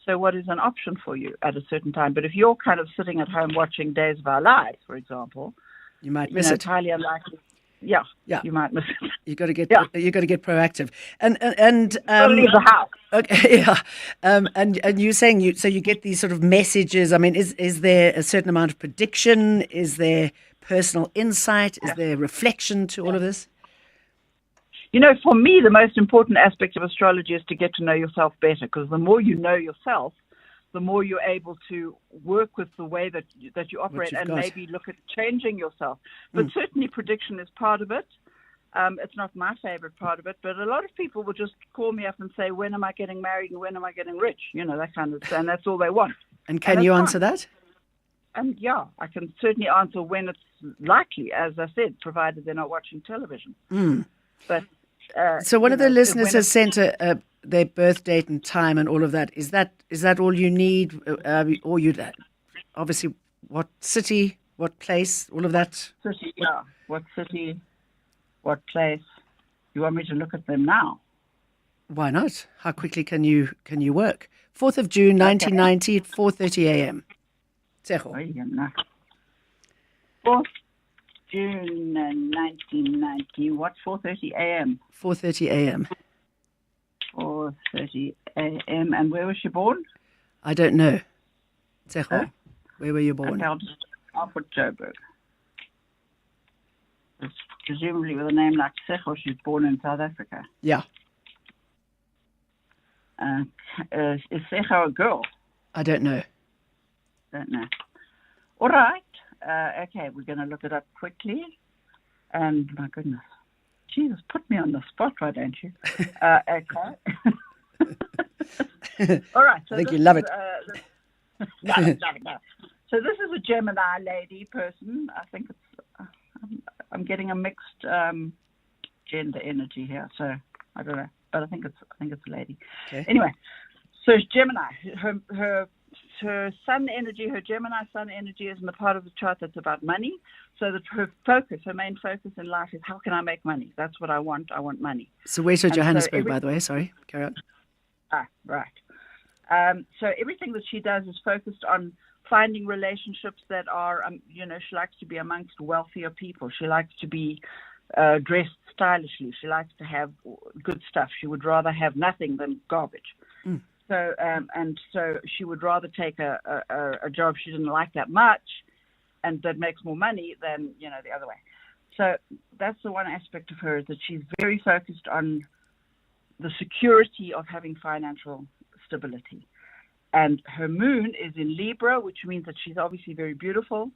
Speaker 4: So what is an option for you at a certain time? But if you're kind of sitting at home watching Days of Our Lives, for example,
Speaker 1: you might miss it.
Speaker 4: It's highly unlikely. Yeah, you might miss it.
Speaker 1: You got to get proactive, and
Speaker 4: leave the house.
Speaker 1: Okay, yeah, and you're saying you get these sort of messages. I mean, is there a certain amount of prediction? Is there personal insight? Is there reflection to all of this?
Speaker 4: For me, the most important aspect of astrology is to get to know yourself better, because the more you know yourself, the more you're able to work with the way that you operate and maybe look at changing yourself. But certainly prediction is part of it. It's not my favorite part of it, but a lot of people will just call me up and say, when am I getting married and when am I getting rich? That kind of thing. And that's all they want.
Speaker 1: And can you answer that?
Speaker 4: And yeah, I can certainly answer when it's likely, as I said, provided they're not watching television. But
Speaker 1: so one of the listeners has sent their birth date and time and all of that. Is that all you need? Or you obviously what city, what place, all of that?
Speaker 4: City, yeah. What city, what place? You want me to look at them now?
Speaker 1: Why not? How quickly can you work? 4th of June, 1990 at 4:30 a.m.
Speaker 4: 4th June 1990. What? 4:30 a.m.
Speaker 1: 4:30 a.m.
Speaker 4: 4:30 a.m. And where was she born?
Speaker 1: I don't know. Tsecho, where were you born?
Speaker 4: Okay, I'll put Joburg. Presumably with a name like Tsecho, she's born in South Africa.
Speaker 1: Yeah.
Speaker 4: Is Tsecho a girl?
Speaker 1: I don't know.
Speaker 4: Don't know. All right. Okay, we're going to look it up quickly. And my goodness. Jesus, put me on the spot, why don't you? Okay. All right. So
Speaker 1: I think you love it.
Speaker 4: No. So this is a Gemini lady person. I think it's. I'm getting a mixed gender energy here, so I don't know, but I think it's a lady.
Speaker 1: Okay.
Speaker 4: Anyway, so it's Gemini. Her her sun energy, her Gemini sun energy is in the part of the chart that's about money. So that her main focus in life is how can I make money? That's what I want. I want money.
Speaker 1: So where's her
Speaker 4: And
Speaker 1: Johannesburg, by the way? Sorry, carry on.
Speaker 4: Right. So everything that she does is focused on finding relationships that are, she likes to be amongst wealthier people. She likes to be dressed stylishly. She likes to have good stuff. She would rather have nothing than garbage.
Speaker 1: Mm.
Speaker 4: So, so she would rather take a job she didn't like that much and that makes more money than, the other way. So that's the one aspect of her, is that she's very focused on the security of having financial stability. And her moon is in Libra, which means that she's obviously very beautiful.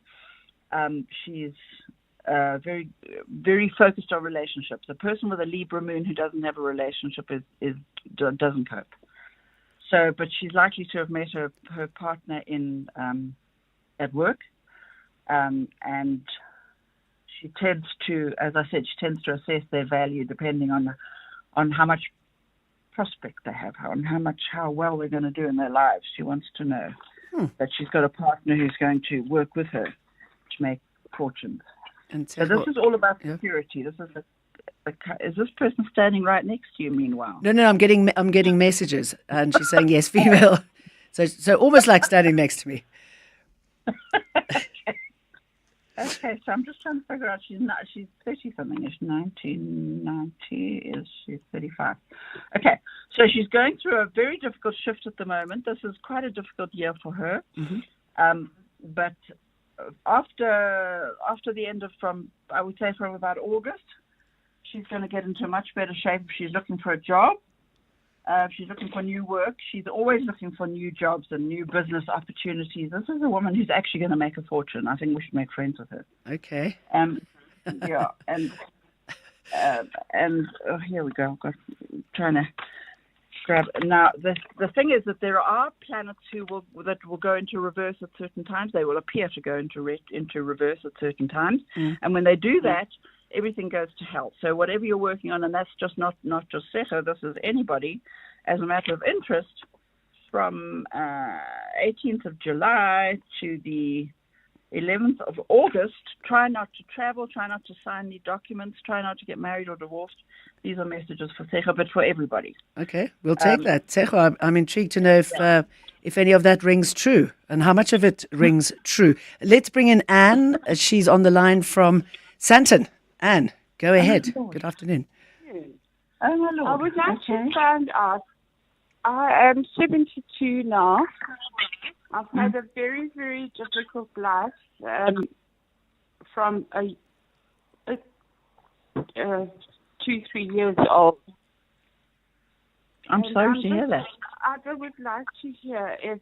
Speaker 4: She's very, very focused on relationships. A person with a Libra moon who doesn't have a relationship doesn't cope. So, but she's likely to have met her partner at work, and she tends to, as I said, assess their value depending on how much prospect they have, how well they're going to do in their lives. She wants to know that she's got a partner who's going to work with her to make fortunes.
Speaker 1: And
Speaker 4: so this is all about security. This is this person standing right next to you? Meanwhile,
Speaker 1: no, I'm getting messages, and she's saying yes, female. So almost like standing next to me.
Speaker 4: Okay, so I'm just trying to figure out. She's 30 something. Is 1990? Is she 35? Okay, so she's going through a very difficult shift at the moment. This is quite a difficult year for her.
Speaker 1: Mm-hmm.
Speaker 4: But after the end of from about August, she's going to get into much better shape. She's looking for a job. She's looking for new work. She's always looking for new jobs and new business opportunities. This is a woman who's actually going to make a fortune. I think we should make friends with her.
Speaker 1: Okay.
Speaker 4: Yeah, and here we go. I'm trying to grab now. The thing is that there are planets that will go into reverse at certain times. They will appear to go into reverse at certain times, and when they do that, everything goes to hell. So whatever you're working on, and that's just not just Secho, this is anybody, as a matter of interest, from 18th of July to the 11th of August, try not to travel, try not to sign any documents, try not to get married or divorced. These are messages for Secho, but for everybody.
Speaker 1: Okay, we'll take that. Secho, I'm intrigued to know if any of that rings true and how much of it rings true. Let's bring in Anne. She's on the line from Sandton. Anne, go ahead. Good afternoon.
Speaker 5: Oh, my Lord. I would like to find out. I am 72 now. I've had a very, very difficult life from 2-3 years old.
Speaker 4: I'm sorry to hear that.
Speaker 5: I would like to hear if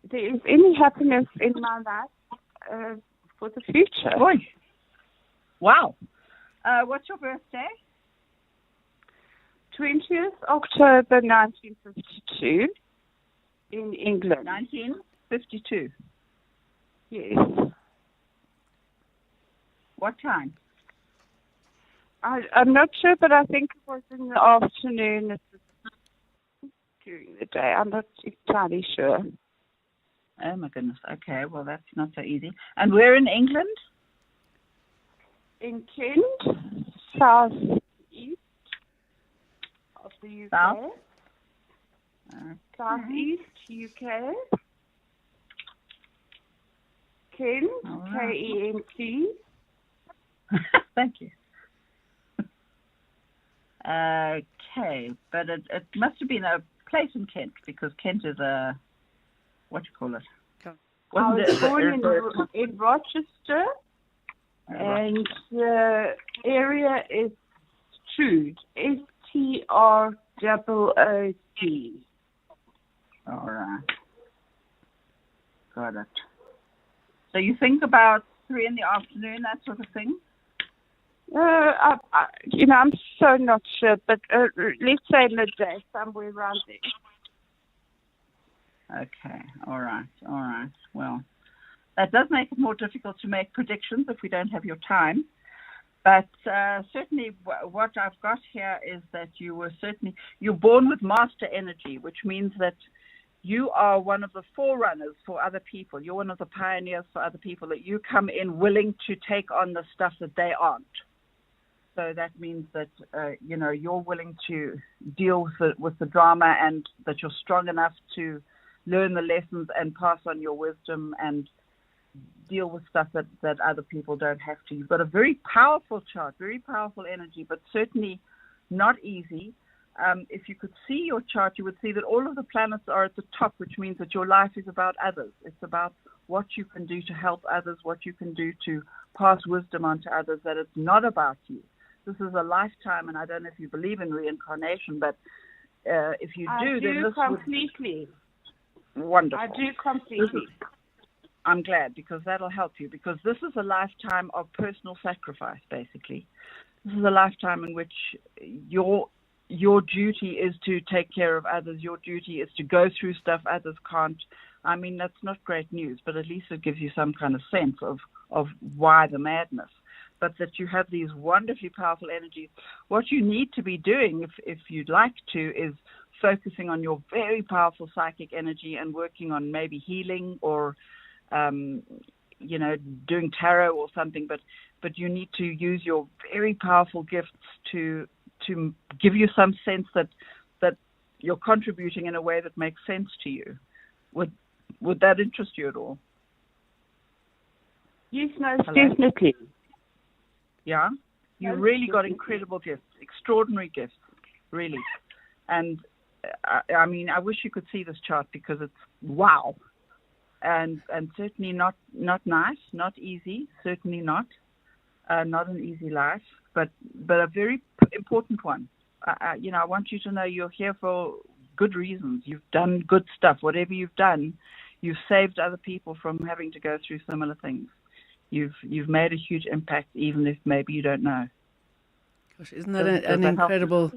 Speaker 5: there is any happiness in my life for the future.
Speaker 4: Boy. Wow. What's your birthday?
Speaker 5: 20th October 1952 in England.
Speaker 4: 1952?
Speaker 5: Yes.
Speaker 4: What time?
Speaker 5: I'm not sure, but I think it was in the afternoon during the day. I'm not entirely sure.
Speaker 4: Oh, my goodness. Okay, well, that's not so easy. And where in England?
Speaker 5: In Kent, south east of the UK.
Speaker 4: South?
Speaker 5: Southeast UK. Kent, K-E-N-T.
Speaker 4: Thank you. Okay, but it must have been a place in Kent, because Kent is what do you call it?
Speaker 5: I was born in Rochester. And the area is Strood, Strood.
Speaker 4: All right. Got it. So you think about 3 in the afternoon, that sort of thing?
Speaker 5: I'm so not sure, but let's say midday, somewhere around there.
Speaker 4: Okay. All right. Well, that does make it more difficult to make predictions if we don't have your time. But certainly what I've got here is that you're born with master energy, which means that you are one of the forerunners for other people. You're one of the pioneers for other people, that you come in willing to take on the stuff that they aren't. So that means that, you're willing to deal with the drama, and that you're strong enough to learn the lessons and pass on your wisdom and deal with stuff that other people don't have to. You've got a very powerful chart, very powerful energy, but certainly not easy. If you could see your chart, you would see that all of the planets are at the top, which means that your life is about others. It's about what you can do to help others, what you can do to pass wisdom on to others, that it's not about you. This is a lifetime, and I don't know if you believe in reincarnation, but if you do, then this
Speaker 5: completely.
Speaker 4: Wonderful.
Speaker 5: I do completely.
Speaker 4: I'm glad, because that'll help you, because this is a lifetime of personal sacrifice, basically. This is a lifetime in which your duty is to take care of others. Your duty is to go through stuff others can't. I mean, that's not great news, but at least it gives you some kind of sense of why the madness. But that you have these wonderfully powerful energies. What you need to be doing, if you'd like to, is focusing on your very powerful psychic energy and working on maybe healing or, doing tarot or something. But you need to use your very powerful gifts to give you some sense that you're contributing in a way that makes sense to you. Would that interest you at all?
Speaker 5: Yes, most definitely.
Speaker 4: Yeah? You really got incredible gifts, extraordinary gifts, really. And I mean, I wish you could see this chart, because it's wow. And certainly not nice, not easy, certainly not an easy life, but a very important one. I want you to know you're here for good reasons. You've done good stuff. Whatever you've done, you've saved other people from having to go through similar things. You've made a huge impact, even if maybe you don't know.
Speaker 1: Gosh, isn't that an incredible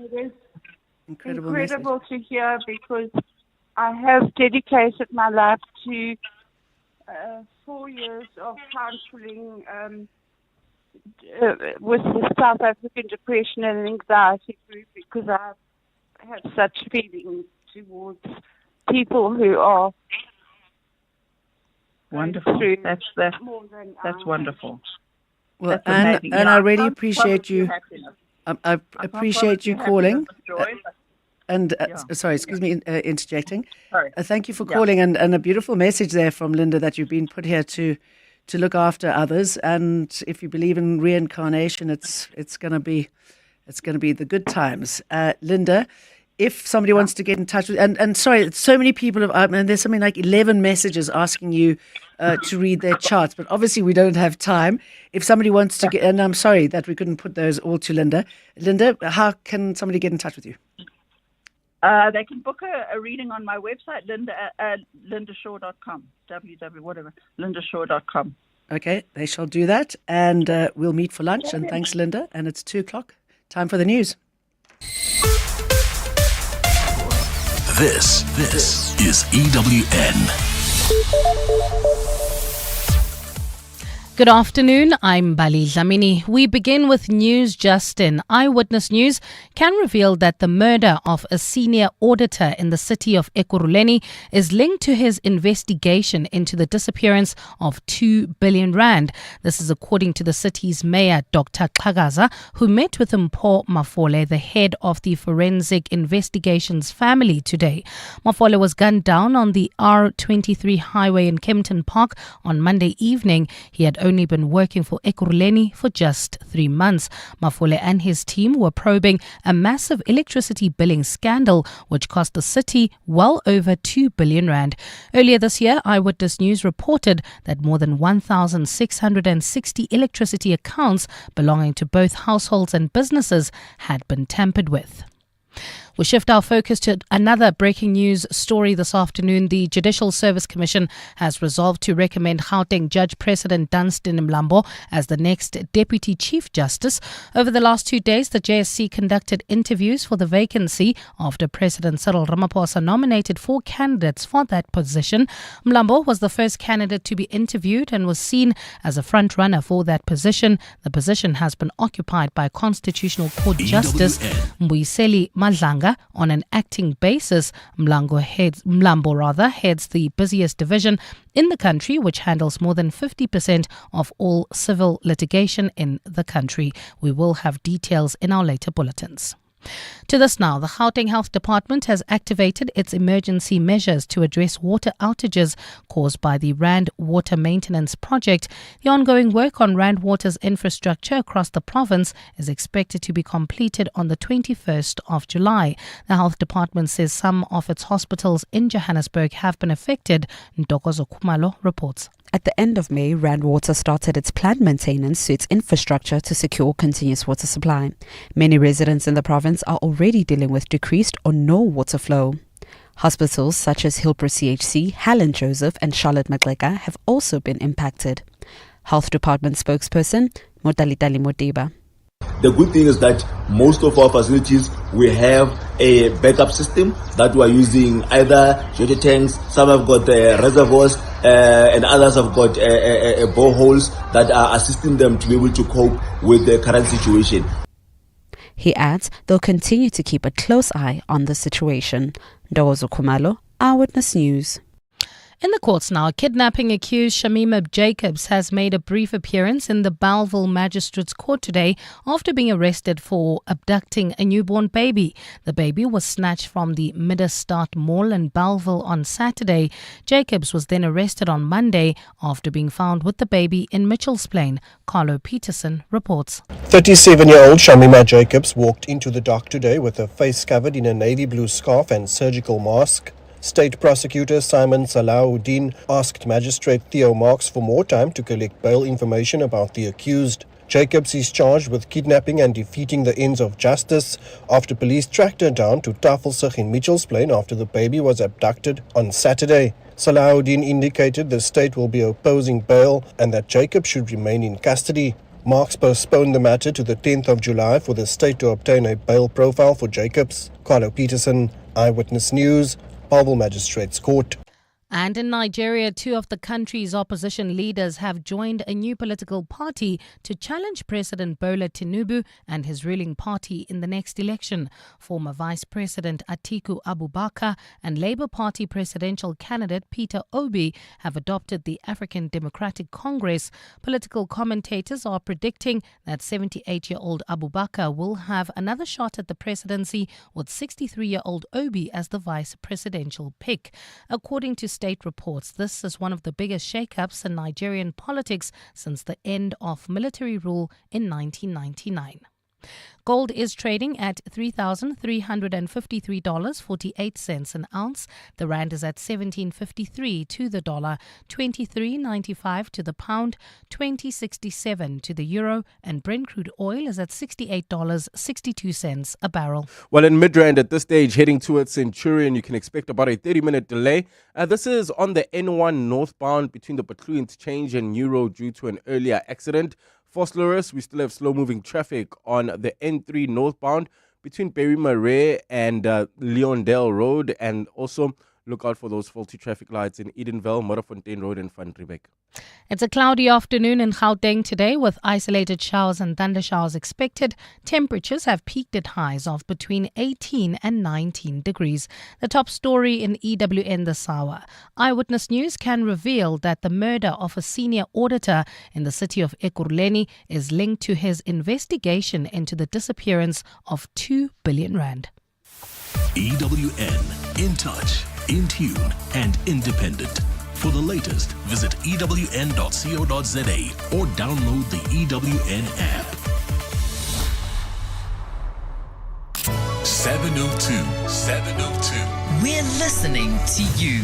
Speaker 5: incredible to hear, because I have dedicated my life to 4 years of counseling with the South African Depression and Anxiety Group, because I have such feelings towards people who are
Speaker 4: wonderful. That's wonderful.
Speaker 1: Well,
Speaker 4: that's
Speaker 1: and I really appreciate you. I appreciate you calling. Sorry, excuse me, interjecting.
Speaker 4: Sorry.
Speaker 1: Thank you for calling, and a beautiful message there from Linda, that you've been put here to look after others. And if you believe in reincarnation, it's going to be the good times. Linda, if somebody wants to get in touch with, and sorry, so many people have, and there's something like 11 messages asking you to read their charts, but obviously we don't have time. If somebody wants to get, and I'm sorry that we couldn't put those all to Linda. Linda, how can somebody get in touch with you?
Speaker 4: They can book a reading on my website, lindashaw.com, lindashaw.com.
Speaker 1: Okay, they shall do that, and we'll meet for lunch. And thanks, Linda. And it's 2:00. Time for the news.
Speaker 3: This is EWN.
Speaker 14: Good afternoon, I'm Bali Dlamini. We begin with news just in. Eyewitness News can reveal that the murder of a senior auditor in the city of Ekurhuleni is linked to his investigation into the disappearance of 2 billion rand. This is according to the city's mayor, Dr. Xhakaza, who met with Mpho Mafole, the head of the Forensic Investigations family, today. Mafole was gunned down on the R23 highway in Kempton Park on Monday evening. He had only been working for Ekurhuleni for just 3 months. Mafole and his team were probing a massive electricity billing scandal which cost the city well over 2 billion rand. Earlier this year, Eyewitness News reported that more than 1,660 electricity accounts belonging to both households and businesses had been tampered with. We shift our focus to another breaking news story this afternoon. The Judicial Service Commission has resolved to recommend Gauteng Judge President Dunstan Mlambo as the next Deputy Chief Justice. Over the last 2 days, the JSC conducted interviews for the vacancy after President Cyril Ramaphosa nominated 4 candidates for that position. Mlambo was the first candidate to be interviewed and was seen as a front-runner for that position. The position has been occupied by Constitutional Court Justice Mbuyiseli Madlanga, Mlanga on an acting basis. Mlambo heads the busiest division in the country, which handles more than 50% of all civil litigation in the country. We will have details in our later bulletins. To this now, the Gauteng Health Department has activated its emergency measures to address water outages caused by the Rand Water Maintenance Project. The ongoing work on Rand Water's infrastructure across the province is expected to be completed on the 21st of July. The Health Department says some of its hospitals in Johannesburg have been affected. Ntokozo Khumalo reports.
Speaker 6: At the end of May, Rand Water started its planned maintenance to its infrastructure to secure continuous water supply. Many residents in the province are already dealing with decreased or no water flow. Hospitals such as Hillbrow CHC, Helen Joseph and Charlotte Maxeka have also been impacted. Health Department spokesperson Motalitali Moteba.
Speaker 8: The good thing is that most of our facilities, we have a backup system that we are using, either water tanks, some have got reservoirs, and others have got boreholes that are assisting them to be able to cope with the current situation.
Speaker 6: He adds they'll continue to keep a close eye on the situation. Ndozo Khumalo, Eyewitness News.
Speaker 14: In the courts now, kidnapping accused Shamima Jacobs has made a brief appearance in the Bellville Magistrates Court today after being arrested for abducting a newborn baby. The baby was snatched from the Mistrust Mall in Bellville on Saturday. Jacobs was then arrested on Monday after being found with the baby in Mitchell's Plain. Carlo Peterson reports.
Speaker 9: 37-year-old Shamima Jacobs walked into the dock today with her face covered in a navy blue scarf and surgical mask. State Prosecutor Simon Salahuddin asked Magistrate Theo Marks for more time to collect bail information about the accused. Jacobs is charged with kidnapping and defeating the ends of justice after police tracked her down to Tafelsig in Mitchell's Plain after the baby was abducted on Saturday. Salahuddin indicated the state will be opposing bail and that Jacobs should remain in custody. Marks postponed the matter to the 10th of July for the state to obtain a bail profile for Jacobs. Carlo Peterson, Eyewitness News, Bellville Magistrates Court.
Speaker 14: And in Nigeria, two of the country's opposition leaders have joined a new political party to challenge President Bola Tinubu and his ruling party in the next election. Former Vice President Atiku Abubakar and Labour Party presidential candidate Peter Obi have adopted the African Democratic Congress. Political commentators are predicting that 78-year-old Abubakar will have another shot at the presidency with 63-year-old Obi as the vice presidential pick. According to state reports, this is one of the biggest shake-ups in Nigerian politics since the end of military rule in 1999. Gold is trading at $3,353.48 an ounce. The rand is at 17.53 to the dollar, 23.95 to the pound, 20.67 to the euro, and Brent crude oil is at $68.62 a barrel.
Speaker 15: Well, in Midrand at this stage, heading towards Centurion, you can expect about a 30-minute delay. This is on the N1 northbound between the Patlu interchange and New Road due to an earlier accident. For Slurus, we still have slow-moving traffic on the N3 northbound between Berry Marais and Leondale Road, and also look out for those faulty traffic lights in Edenville, Modderfontein Road and Van Riebeeck.
Speaker 14: It's a cloudy afternoon in Gauteng today with isolated showers and thunder showers expected. Temperatures have peaked at highs of between 18 and 19 degrees. The top story in EWN this hour. Eyewitness News can reveal that the murder of a senior auditor in the city of Ekurhuleni is linked to his investigation into the disappearance of 2 billion rand.
Speaker 3: EWN, in touch, in tune, and independent. For the latest, visit ewn.co.za or download the EWN app. 702.
Speaker 2: We're listening to you.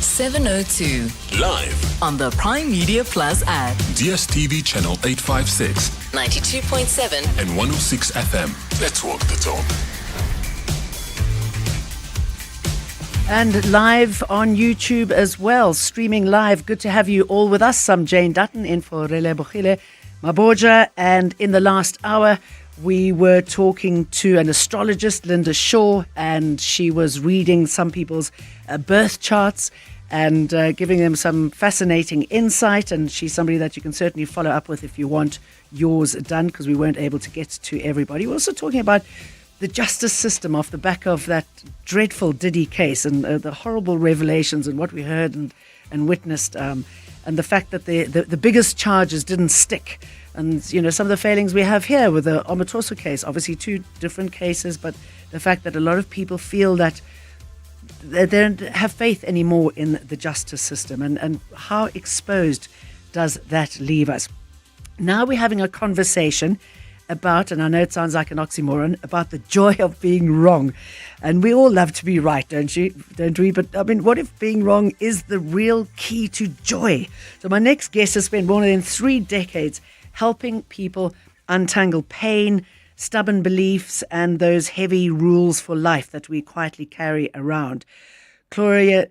Speaker 2: 702.
Speaker 3: Live
Speaker 2: on the Prime Media Plus app.
Speaker 3: DSTV channel 856.
Speaker 2: 92.7
Speaker 3: and 106 FM. Let's walk the talk.
Speaker 1: And live on YouTube as well, streaming live. Good to have you all with us. I'm Jane Dutton in for Rele Bogile Maboja. And in the last hour, we were talking to an astrologist, Linda Shaw, and she was reading some people's birth charts. and giving them some fascinating insight. And she's somebody that you can certainly follow up with if you want yours done, because we weren't able to get to everybody. We're also talking about the justice system off the back of that dreadful Diddy case and the horrible revelations and what we heard and witnessed, and the fact that the biggest charges didn't stick. And, some of the failings we have here with the Omatoso case, obviously 2 different cases, but the fact that a lot of people feel that they don't have faith anymore in the justice system, and how exposed does that leave us? Now we're having a conversation about, and I know it sounds like an oxymoron, about the joy of being wrong. And we all love to be right, don't we? But I mean, what if being wrong is the real key to joy? So my next guest has spent more than 3 decades helping people untangle pain, stubborn beliefs, and those heavy rules for life that we quietly carry around. Claudia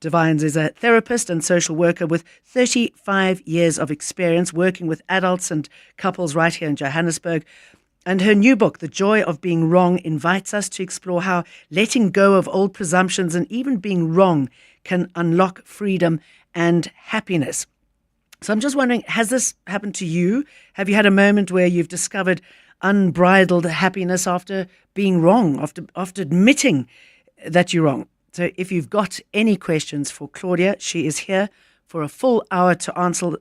Speaker 1: Devines is a therapist and social worker with 35 years of experience working with adults and couples right here in Johannesburg. And her new book, The Joy of Being Wrong, invites us to explore how letting go of old presumptions and even being wrong can unlock freedom and happiness. So I'm just wondering, has this happened to you? Have you had a moment where you've discovered unbridled happiness after being wrong, after admitting that you're wrong? So if you've got any questions for Claudia, she is here for a full hour to answer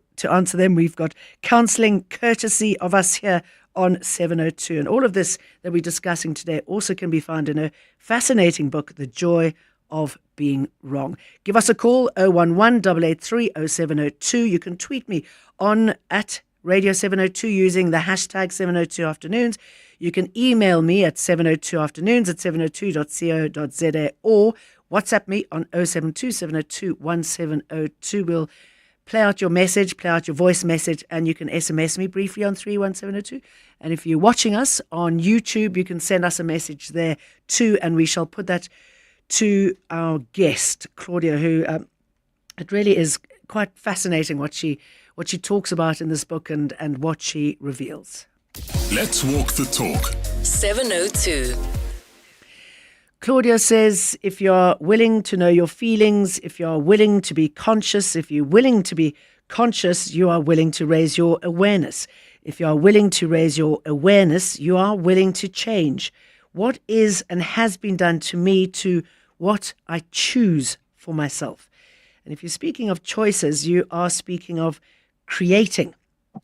Speaker 1: them. We've got counselling courtesy of us here on 702. And all of this that we're discussing today also can be found in her fascinating book, The Joy of Being Wrong. Give us a call, 011-883-0702. You can tweet me on at Radio 702 using the hashtag 702afternoons. You can email me at 702afternoons@702.co.za or WhatsApp me on 072-702-1702. We'll play out your message, play out your voice message, and you can SMS me briefly on 31702. And if you're watching us on YouTube, you can send us a message there too, and we shall put that to our guest, Claudia, who it really is quite fascinating what she talks about in this book and what she reveals.
Speaker 26: Let's walk the talk.
Speaker 2: 702.
Speaker 1: Claudia says, if you're willing to know your feelings, if you're willing to be conscious, if you're willing to be conscious, you are willing to raise your awareness. If you are willing to raise your awareness, you are willing to change. What is and has been done to me to what I choose for myself. And if you're speaking of choices, you are speaking of creating.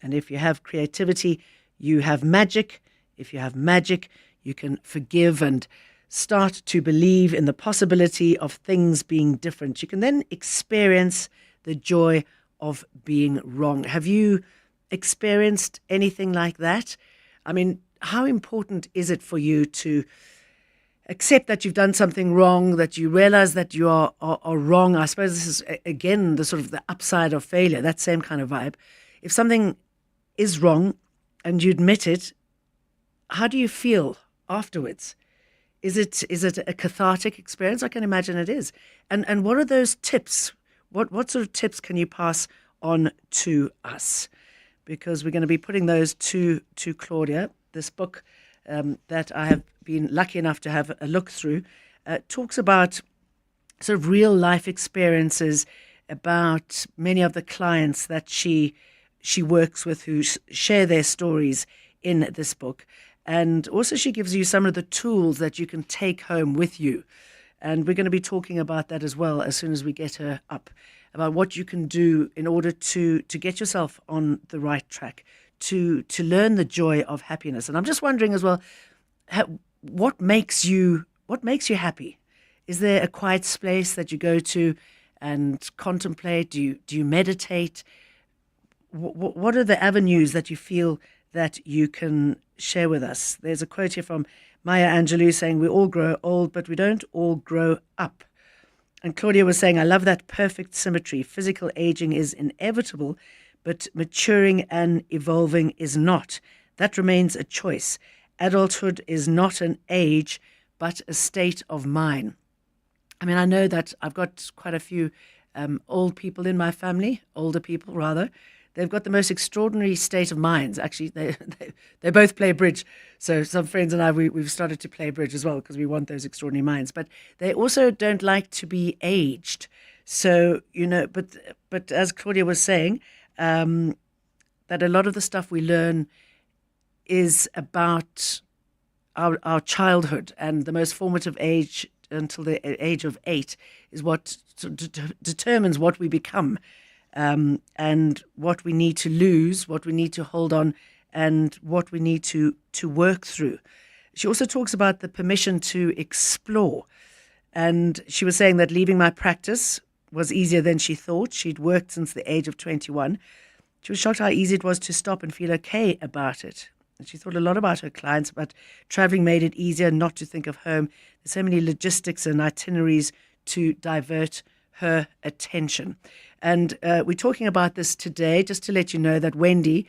Speaker 1: And if you have creativity, you have magic. If you have magic, you can forgive and start to believe in the possibility of things being different. You can then experience the joy of being wrong. Have you experienced anything like that? I mean, how important is it for you to accept that you've done something wrong, that you realize that you are wrong? I suppose this is, again, the sort of the upside of failure, that same kind of vibe. If something is wrong and you admit it, how do you feel afterwards? Is it a cathartic experience? I can imagine it is. And what are those tips? What sort of tips can you pass on to us? Because we're going to be putting those to Claudia. This book that I have been lucky enough to have a look through talks about sort of real life experiences, about many of the clients that she works with who share their stories in this book. And also she gives you some of the tools that you can take home with you. And we're going to be talking about that as well as soon as we get her up, about what you can do in order to get yourself on the right track, to learn the joy of happiness. And I'm just wondering as well, what makes you happy? Is there a quiet space that you go to and contemplate? Do you meditate? What are the avenues that you feel that you can share with us? There's a quote here from Maya Angelou saying, we all grow old, but we don't all grow up. And Claudia was saying, I love that perfect symmetry. Physical aging is inevitable, but maturing and evolving is not. That remains a choice. Adulthood is not an age, but a state of mind. I mean, I know that I've got quite a few old people in my family, older people rather. They've got the most extraordinary state of minds. Actually, they both play bridge. So some friends and I, we've started to play bridge as well because we want those extraordinary minds. But they also don't like to be aged. So, but as Claudia was saying, that a lot of the stuff we learn is about our childhood, and the most formative age until the age of 8 is what determines what we become, and what we need to lose, what we need to hold on, and what we need to work through. She also talks about the permission to explore. And she was saying that leaving my practice was easier than she thought. She'd worked since the age of 21. She was shocked how easy it was to stop and feel okay about it. And she thought a lot about her clients, but traveling made it easier not to think of home. There's so many logistics and itineraries to divert her attention. And we're talking about this today, just to let you know that Wendy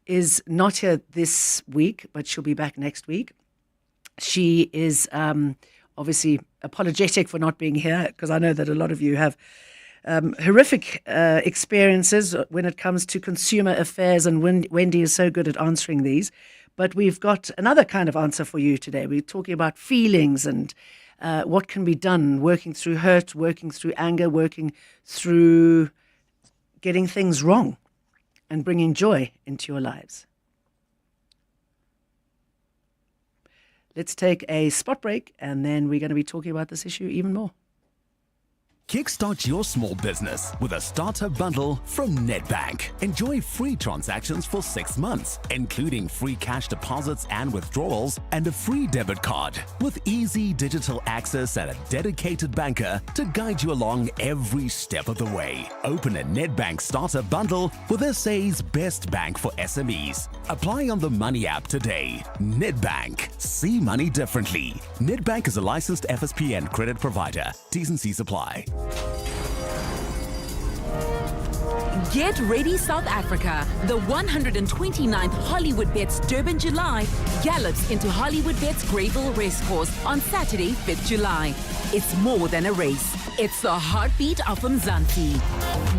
Speaker 1: is not here this week, but she'll be back next week. She is obviously apologetic for not being here, because I know that a lot of you have horrific experiences when it comes to consumer affairs, and Wendy is so good at answering these. But we've got another kind of answer for you today. We're talking about feelings and what can be done, working through hurt, working through anger, working through getting things wrong and bringing joy into your lives. Let's take a spot break, and then we're going to be talking about this issue even more.
Speaker 10: Kickstart your small business with a starter bundle from Nedbank. Enjoy free transactions for 6 months, including free cash deposits and withdrawals, and a free debit card with easy digital access and a dedicated banker to guide you along every step of the way. Open a Nedbank starter bundle with SA's best bank for SMEs. Apply on the Money app today. Nedbank. See money differently. Nedbank is a licensed FSP and credit provider. T's and C's apply.
Speaker 11: Get ready, South Africa. The 129th Hollywood Bets Durban July gallops into Hollywood Bets Greyville Racecourse on Saturday, 5th July. It's more than a race. It's the heartbeat of Mzansi.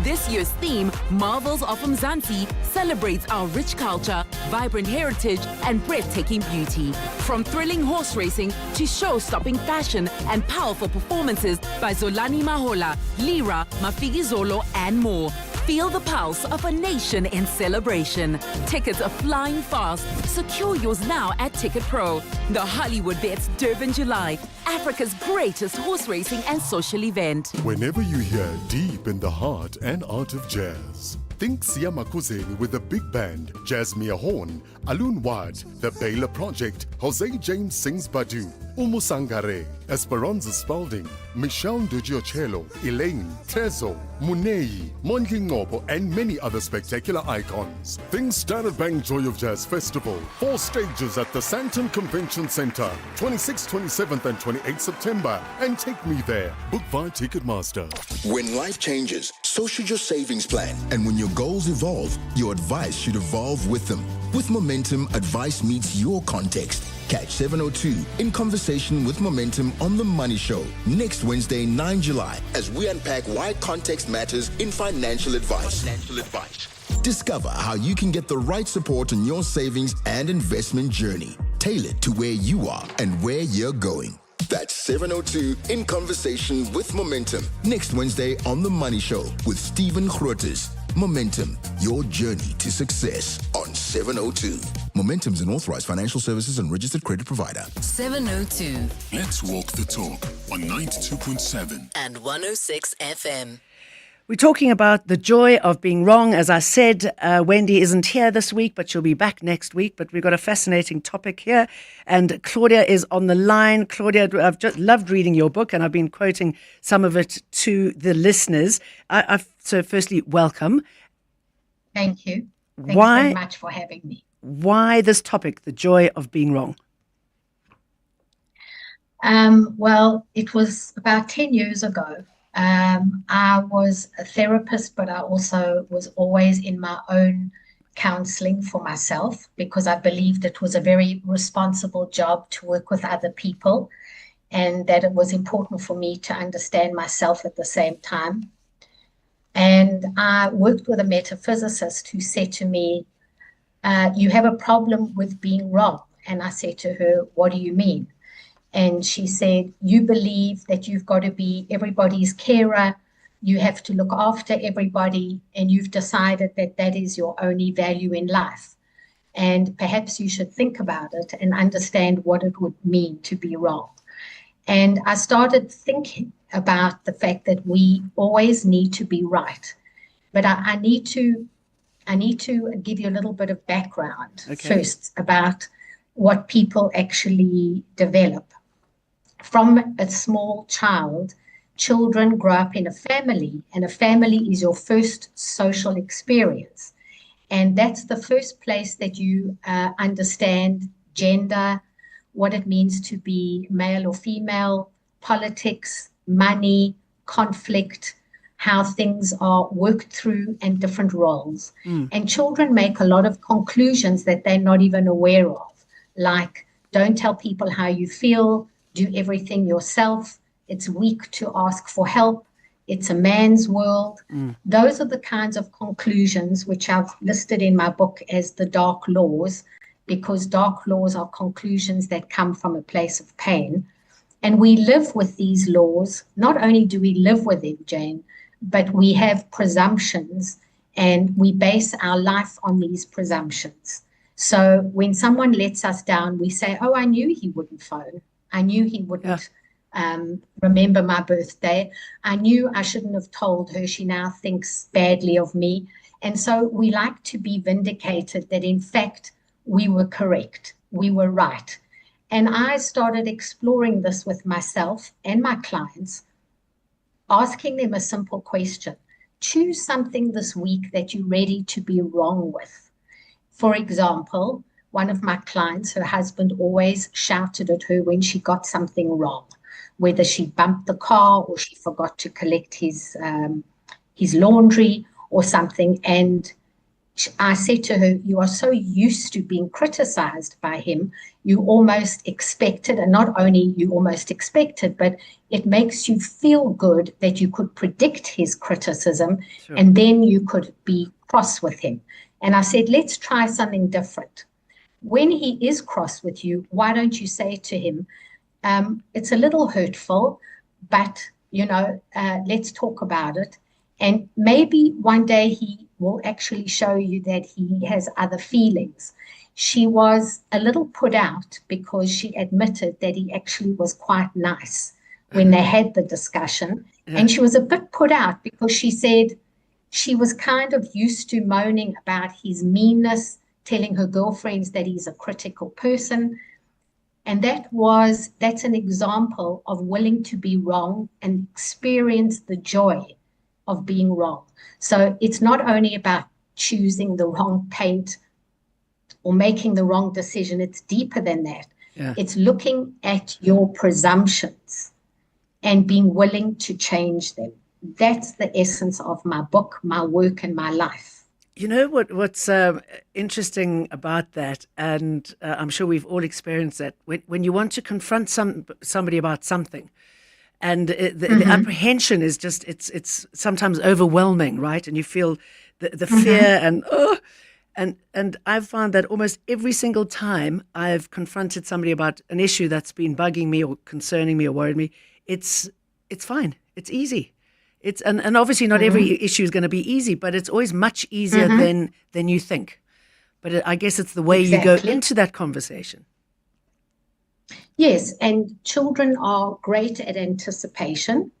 Speaker 11: This year's theme, Marvels of Mzansi, celebrates our rich culture, vibrant heritage, and breathtaking beauty. From thrilling horse racing to show-stopping fashion and powerful performances by Zolani Mahola, Lira, Mafigi Zolo, and more. Feel the pulse of a nation in celebration. Tickets are flying fast. Secure yours now at Ticket Pro. The Hollywood Bets Durban July, Africa's greatest horse racing and social event.
Speaker 12: Whenever you hear deep in the heart and art of jazz, think Sia Makuzeni with the big band, Jasmine Horn, Alun Wad, The Baylor Project, Jose James sings Badu, Umusangare, Esperanza Spalding, Michelle Dugiocello, Elaine, Tezo, Munei, Mondli Ngobo, and many other spectacular icons. Think Standard Bank Joy of Jazz Festival, 4 stages at the Sandton Convention Center, 26th, 27th, and 28th September, and take me there. Book via Ticketmaster.
Speaker 13: When life changes, so should your savings plan. And when your goals evolve, your advice should evolve with them. With Momentum, advice meets your context. Catch 702 in conversation with Momentum on The Money Show next Wednesday, 9 July, as we unpack why context matters in financial advice. Discover how you can get the right support on your savings and investment journey, tailored to where you are and where you're going. That's 702 in conversation with Momentum next Wednesday on The Money Show with Stephen Grootes. Momentum, your journey to success on 702. Momentum is an authorized financial services and registered credit provider.
Speaker 2: 702
Speaker 26: Let's walk the talk on 92.7
Speaker 2: and 106 FM.
Speaker 1: We're talking about the joy of being wrong. As I said, Wendy isn't here this week, but she'll be back next week. But we've got a fascinating topic here. And Claudia is on the line. Claudia, I've just loved reading your book, and I've been quoting some of it to the listeners. So firstly, welcome.
Speaker 17: Thank you. Thank you very much for having me.
Speaker 1: Why this topic, the joy of being wrong?
Speaker 17: Well, it was about 10 years ago. I was a therapist, but I also was always in my own counseling for myself because I believed it was a very responsible job to work with other people and that it was important for me to understand myself at the same time. And I worked with a metaphysicist who said to me, you have a problem with being wrong. And I said to her, what do you mean? And she said, you believe that you've got to be everybody's carer, you have to look after everybody, and you've decided that that is your only value in life. And perhaps you should think about it and understand what it would mean to be wrong. And I started thinking about the fact that we always need to be right. But I need to give you a little bit of background first about what people actually develop. From a small child, children grow up in a family, and a family is your first social experience. And that's the first place that you understand gender, what it means to be male or female, politics, money, conflict, how things are worked through, and different roles. And children make a lot of conclusions that they're not even aware of, like don't tell people how you feel, do everything yourself, it's weak to ask for help, it's a man's world. Those are the kinds of conclusions which I've listed in my book as the dark laws, because dark laws are conclusions that come from a place of pain. And we live with these laws. Not only do we live with them, Jane, but we have presumptions, and we base our life on these presumptions. So when someone lets us down, we say, oh, I knew he wouldn't phone. I knew he wouldn't remember my birthday. I knew I shouldn't have told her. She now thinks badly of me. And so we like to be vindicated that, in fact, we were correct. We were right. And I started exploring this with myself and my clients, asking them a simple question. Choose something this week that you're ready to be wrong with. For example, one of my clients, her husband always shouted at her when she got something wrong, whether she bumped the car or she forgot to collect his laundry or something. And I said to her, you are so used to being criticized by him, you almost expect it, and not only you almost expect it, but it makes you feel good that you could predict his criticism, and then you could be cross with him. And I said, let's try something different. When he is cross with you, why don't you say to him, it's a little hurtful, but, let's talk about it. And maybe one day he will actually show you that he has other feelings. She was a little put out because she admitted that he actually was quite nice when they had the discussion. And she was a bit put out because she said she was kind of used to moaning about his meanness, telling her girlfriends that he's a critical person. And that's an example of willing to be wrong and experience the joy of being wrong. So it's not only about choosing the wrong paint or making the wrong decision, it's deeper than that. It's looking at your presumptions and being willing to change them. That's the essence of my book, my work, and my life.
Speaker 1: You know what's interesting about that, and I'm sure we've all experienced that, when you want to confront somebody about something, and the apprehension is just, it's sometimes overwhelming, right? And you feel the fear and I've found that almost every single time I've confronted somebody about an issue that's been bugging me or concerning me or worried me, it's fine. It's easy. And obviously not every issue is going to be easy, but it's always much easier than you think. But I guess it's the way you go into that conversation.
Speaker 17: Yes, and children are great at anticipation.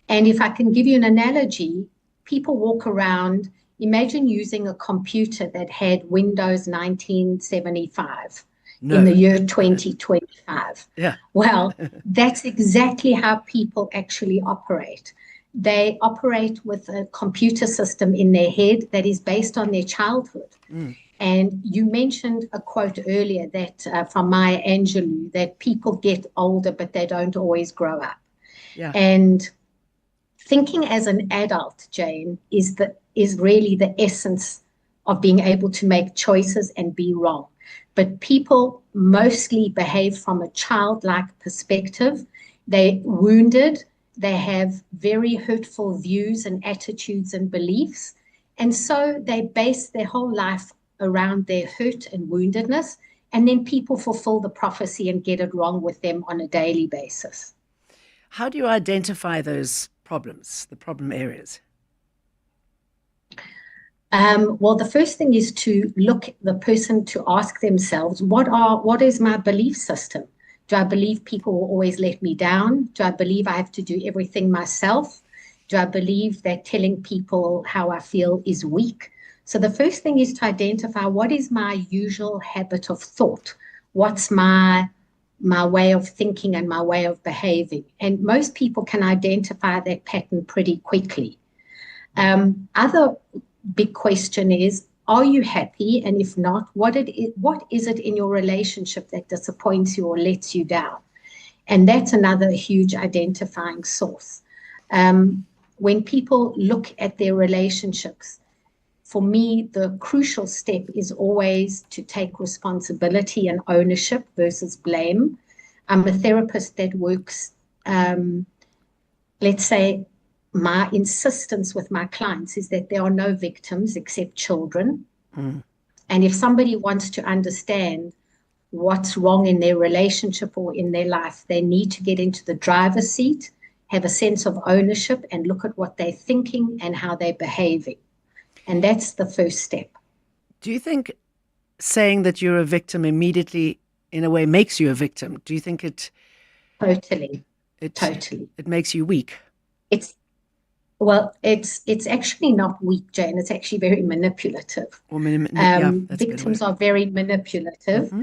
Speaker 17: And if I can give you an analogy, people walk around, imagine using a computer that had Windows 1975 in the year 2025. Well, that's exactly how people actually operate. They operate with a computer system in their head that is based on their childhood. And you mentioned a quote earlier that from Maya Angelou, that people get older, but they don't always grow up. And thinking as an adult, Jane, is really the essence of being able to make choices and be wrong. But people mostly behave from a childlike perspective. They're wounded. They have very hurtful views and attitudes and beliefs. And so they base their whole life around their hurt and woundedness. And then people fulfill the prophecy and get it wrong with them on a daily basis.
Speaker 1: How do you identify those problems, the problem areas?
Speaker 17: Well, the first thing is to the person to ask themselves, what is my belief system? Do I believe people will always let me down? Do I believe I have to do everything myself? Do I believe that telling people how I feel is weak? So the first thing is to identify what is my usual habit of thought? What's my way of thinking and my way of behaving? And most people can identify that pattern pretty quickly. Other big question is, are you happy? And if not, what is it in your relationship that disappoints you or lets you down? And that's another huge identifying source. When people look at their relationships, for me, the crucial step is always to take responsibility and ownership versus blame. I'm a therapist that works, let's say, my insistence with my clients is that there are no victims except children. And if somebody wants to understand what's wrong in their relationship or in their life, they need to get into the driver's seat, have a sense of ownership, and look at what they're thinking and how they're behaving. And that's the first step.
Speaker 1: Do you think saying that you're a victim immediately, in a way, makes you a victim? Do you think it...
Speaker 17: Totally.
Speaker 1: It makes you weak?
Speaker 17: It's actually not weak, Jane. It's actually very manipulative. Victims are very manipulative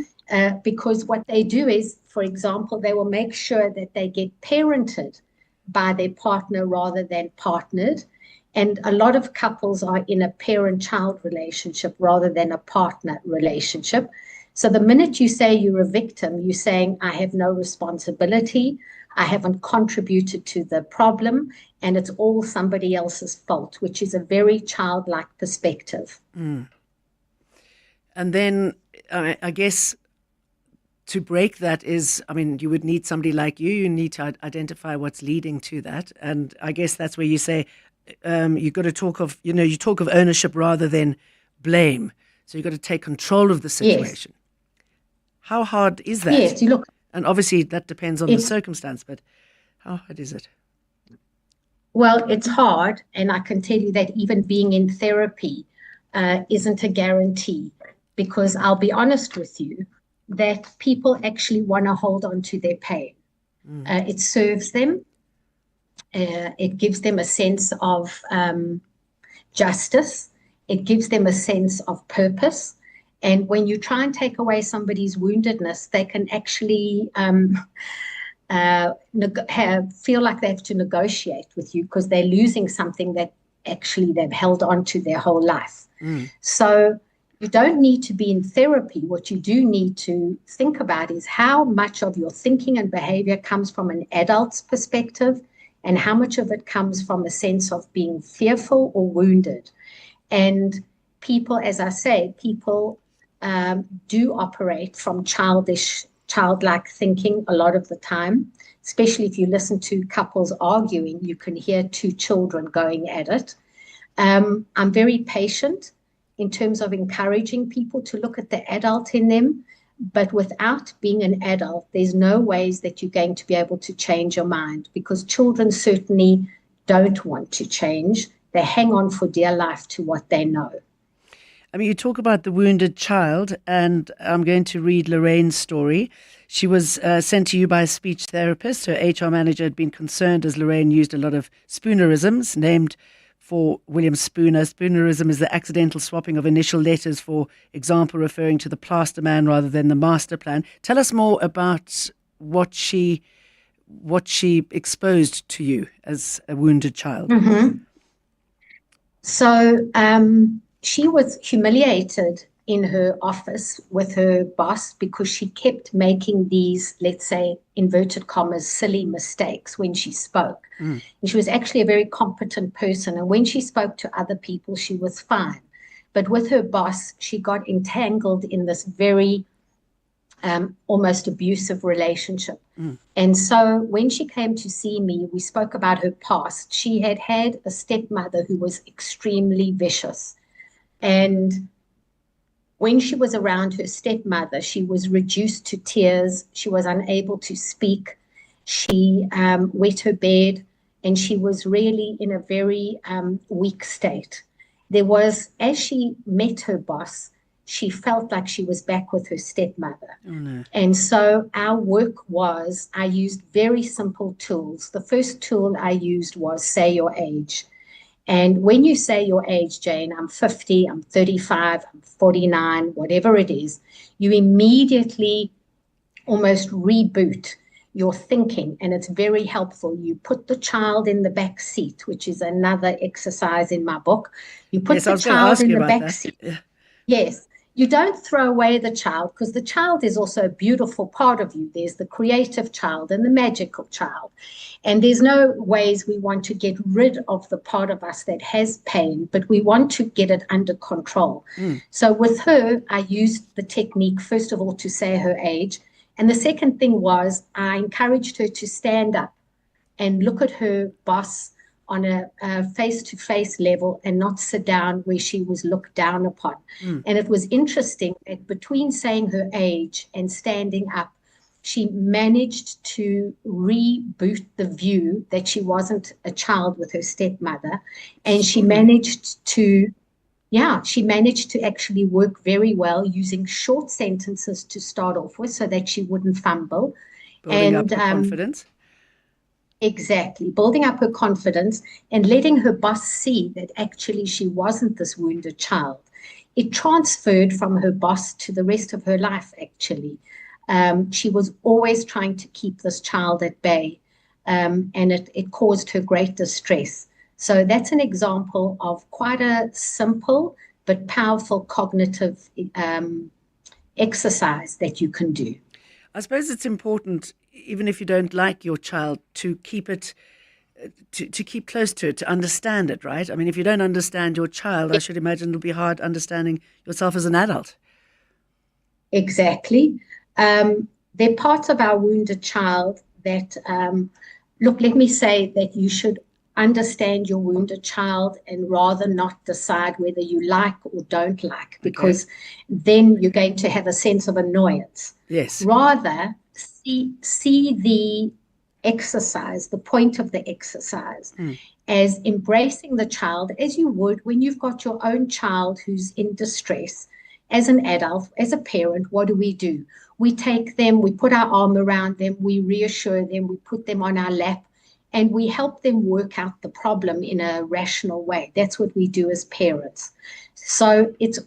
Speaker 17: because what they do is, for example, they will make sure that they get parented by their partner rather than partnered. And a lot of couples are in a parent-child relationship rather than a partner relationship. So the minute you say you're a victim, you're saying, I have no responsibility, I haven't contributed to the problem, and it's all somebody else's fault, which is a very childlike perspective.
Speaker 1: And then I guess to break that is, you would need somebody like you. You need to identify what's leading to that. And I guess that's where you say you've got to talk of, you talk of ownership rather than blame. So you've got to take control of the situation. Yes. How hard is that?
Speaker 17: Yes,
Speaker 1: and obviously that depends on the circumstance, but how hard is it?
Speaker 17: Well, it's hard, and I can tell you that even being in therapy isn't a guarantee, because I'll be honest with you, that people actually want to hold on to their pain. It serves them. It gives them a sense of justice. It gives them a sense of purpose. And when you try and take away somebody's woundedness, they can actually feel like they have to negotiate with you because they're losing something that actually they've held on to their whole life. So you don't need to be in therapy. What you do need to think about is how much of your thinking and behavior comes from an adult's perspective and how much of it comes from a sense of being fearful or wounded. And people, as I say, people do operate from childlike thinking a lot of the time, especially if you listen to couples arguing, you can hear two children going at it. I'm very patient in terms of encouraging people to look at the adult in them, but without being an adult, there's no ways that you're going to be able to change your mind, because children certainly don't want to change. They hang on for dear life to what they know.
Speaker 1: You talk about the wounded child, and I'm going to read Lorraine's story. She was sent to you by a speech therapist. Her HR manager had been concerned as Lorraine used a lot of spoonerisms, named for William Spooner. Spoonerism is the accidental swapping of initial letters, for example, referring to the plaster man rather than the master plan. Tell us more about what she exposed to you as a wounded child.
Speaker 17: So, she was humiliated in her office with her boss because she kept making these, let's say, inverted commas, silly mistakes when she spoke. And she was actually a very competent person. And when she spoke to other people, she was fine. But with her boss, she got entangled in this very almost abusive relationship. And so when she came to see me, we spoke about her past. She had had a stepmother who was extremely vicious. And when she was around her stepmother, she was reduced to tears. She was unable to speak. She wet her bed. and she was really in a very weak state. There was, as she met her boss, she felt like she was back with her stepmother.
Speaker 1: Oh, no.
Speaker 17: And so our work was, I used very simple tools. The first tool I used was say your age. And when you say your age, Jane, I'm 50, I'm 35, I'm 49, whatever it is, you immediately almost reboot your thinking, and it's very helpful. You put the child in the back seat, which is another exercise in my book. You put
Speaker 1: Yes, I
Speaker 17: the
Speaker 1: was going to
Speaker 17: child
Speaker 1: ask
Speaker 17: in
Speaker 1: you
Speaker 17: the
Speaker 1: about
Speaker 17: back
Speaker 1: that.
Speaker 17: seat.
Speaker 1: Yeah.
Speaker 17: Yes. You don't throw away the child, because the child is also a beautiful part of you. There's the creative child and the magical child. And there's no ways we want to get rid of the part of us that has pain, but we want to get it under control. So with her, I used the technique, first of all, to say her age. And the second thing was I encouraged her to stand up and look at her boss on a face-to-face level and not sit down where she was looked down upon. And it was interesting that between saying her age and standing up, she managed to reboot the view that she wasn't a child with her stepmother. And she managed to actually work very well using short sentences to start off with so that she wouldn't fumble.
Speaker 1: Building up her confidence.
Speaker 17: Exactly. Building up her confidence and letting her boss see that actually she wasn't this wounded child. It transferred from her boss to the rest of her life, actually. She was always trying to keep this child at bay, and it caused her great distress. So that's an example of quite a simple but powerful cognitive exercise that you can do.
Speaker 1: I suppose it's important, even if you don't like your child, to keep it, to keep close to it, to understand it, right? I mean, if you don't understand your child, I should imagine it'll be hard understanding yourself as an adult.
Speaker 17: Exactly. They're parts of our wounded child that, look, let me say that you should understand your wounded child and rather not decide whether you like or don't like, because then you're going to have a sense of annoyance.
Speaker 1: Yes.
Speaker 17: Rather, see the exercise, the point of the exercise, as embracing the child as you would when you've got your own child who's in distress. As an adult, as a parent, what do? We take them, we put our arm around them, we reassure them, we put them on our lap, and we help them work out the problem in a rational way. That's what we do as parents. So it's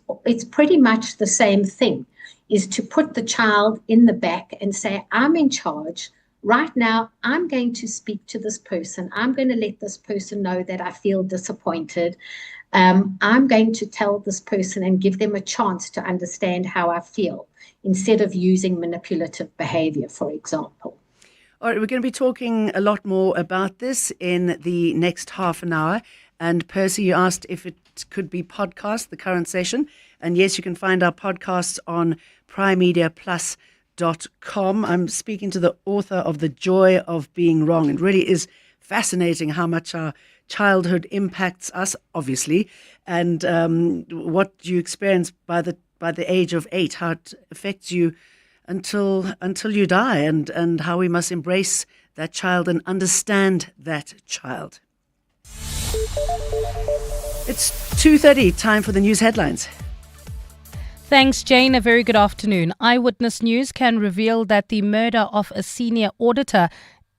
Speaker 17: pretty much the same thing, is to put the child in the back and say, I'm in charge. Right now, I'm going to speak to this person. I'm going to let this person know that I feel disappointed. I'm going to tell this person and give them a chance to understand how I feel, instead of using manipulative behavior, for example.
Speaker 1: All right, we're going to be talking a lot more about this in the next half an hour. And Percy, you asked if it could be podcast, the current session. And yes, you can find our podcasts on primemediaplus.com. I'm speaking to the author of The Joy of Being Wrong. It really is fascinating how much our childhood impacts us, obviously, and what you experience by the age of 8, how it affects you until you die, and how we must embrace that child and understand that child. It's 2:30, time for the news headlines.
Speaker 14: Thanks, Jane. A very good afternoon. Eyewitness News can reveal that the murder of a senior auditor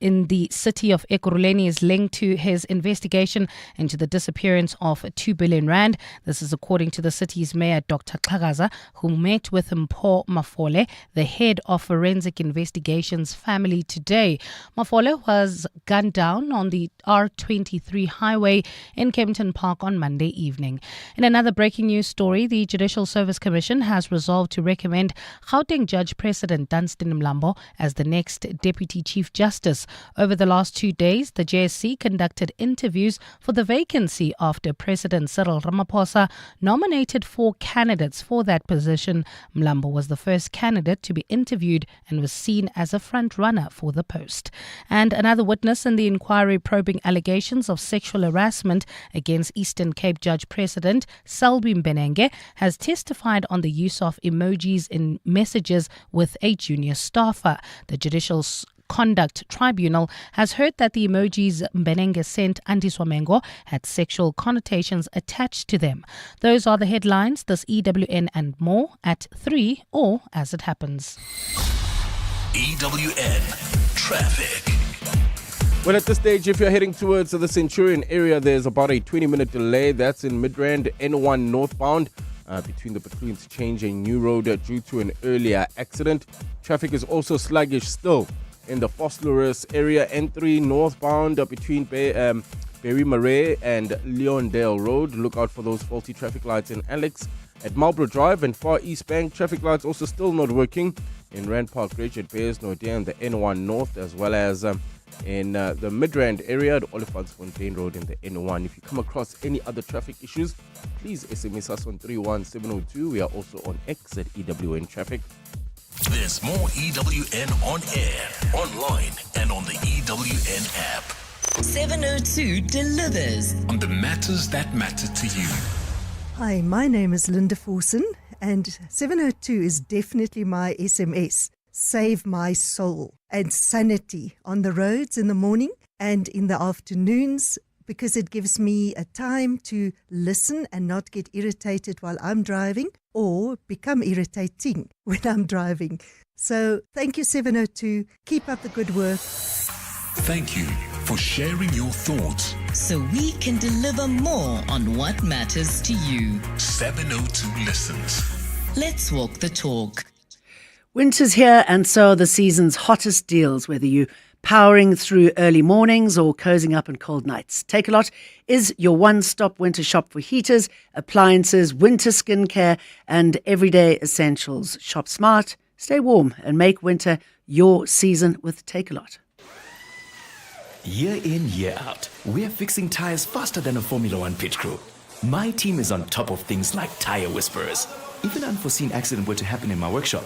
Speaker 14: in the city of Ekurhuleni is linked to his investigation into the disappearance of 2 billion rand. This is according to the city's mayor, Dr. Xhakaza, who met with Mpho Mafole, the head of forensic investigations family, today. Mafole was gunned down on the R23 highway in Kempton Park on Monday evening. In another breaking news story, the Judicial Service Commission has resolved to recommend Gauteng Judge President Dunstan Mlambo as the next Deputy Chief Justice. Over the last 2 days, the JSC conducted interviews for the vacancy after President Cyril Ramaphosa nominated 4 candidates for that position. Mlambo was the first candidate to be interviewed and was seen as a front-runner for the post. And another witness in the inquiry probing allegations of sexual harassment against Eastern Cape Judge President Selby Mbenenge has testified on the use of emojis in messages with a junior staffer. The Judicial Conduct Tribunal has heard that the emojis Mbenenge sent Andiswa Mengo had sexual connotations attached to them. Those are the headlines. This EWN and more at 3 or as it happens.
Speaker 3: EWN Traffic.
Speaker 15: Well, at this stage, if you're heading towards the Centurion area, there's about a 20-minute delay. That's in Midrand, N1 northbound, between the Between's Change and New Road due to an earlier accident. Traffic is also sluggish still in the Vosloorus area, N3 northbound between Berry Marais and Leondale Road. Look out for those faulty traffic lights in Alex. At Marlborough Drive and Far East Bank, traffic lights also still not working. In Rand Park Ridge at Bears Nordia and the N1 North, as well as in the Midrand area at Olifantsfontein Road in the N1. If you come across any other traffic issues, please SMS us on 31702. We are also on X at EWN Traffic.
Speaker 3: There's more EWN on air, online, and on the EWN app.
Speaker 2: 702 delivers
Speaker 3: on the matters that matter to you.
Speaker 7: Hi, my name is Linda Forson, and 702 is definitely my SMS. Save my soul and sanity on the roads in the morning and in the afternoons, because it gives me a time to listen and not get irritated while I'm driving or become irritating when I'm driving. So thank you, 702. Keep up the good work.
Speaker 3: Thank you for sharing your thoughts,
Speaker 2: so we can deliver more on what matters to you.
Speaker 3: 702 listens.
Speaker 2: Let's walk the talk.
Speaker 1: Winter's here, and so are the season's hottest deals, whether you powering through early mornings or cozying up on cold nights. Takealot is your one-stop winter shop for heaters, appliances, winter skincare, and everyday essentials. Shop smart, stay warm, and make winter your season with Takealot.
Speaker 16: Year in, year out, we're fixing tires faster than a Formula One pit crew. My team is on top of things like tire whisperers. If an unforeseen accident were to happen in my workshop,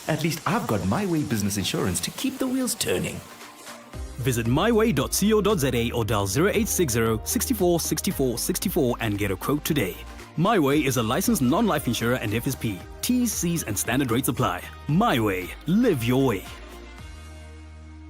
Speaker 16: at least I've got My Way business insurance to keep the wheels turning.
Speaker 18: Visit myway.co.za or dial 0860 64 64 64 and get a quote today. My Way is a licensed non-life insurer and FSP. T's, C's and standard rates apply. My Way. Live your way.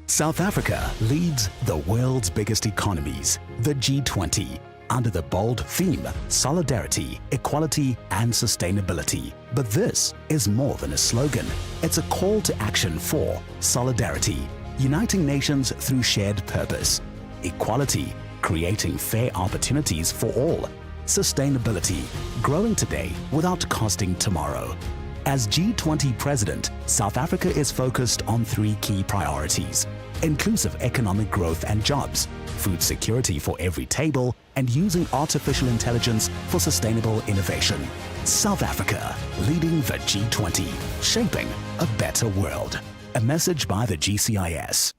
Speaker 10: South Africa leads the world's biggest economies, the G20, under the bold theme, solidarity, equality, and sustainability. But this is more than a slogan. It's a call to action for solidarity, uniting nations through shared purpose, equality, creating fair opportunities for all, sustainability, growing today without costing tomorrow. As G20 president, South Africa is focused on 3 key priorities: inclusive economic growth and jobs, food security for every table, and using artificial intelligence for sustainable innovation. South Africa, leading the G20, shaping a better world. A message by the GCIS.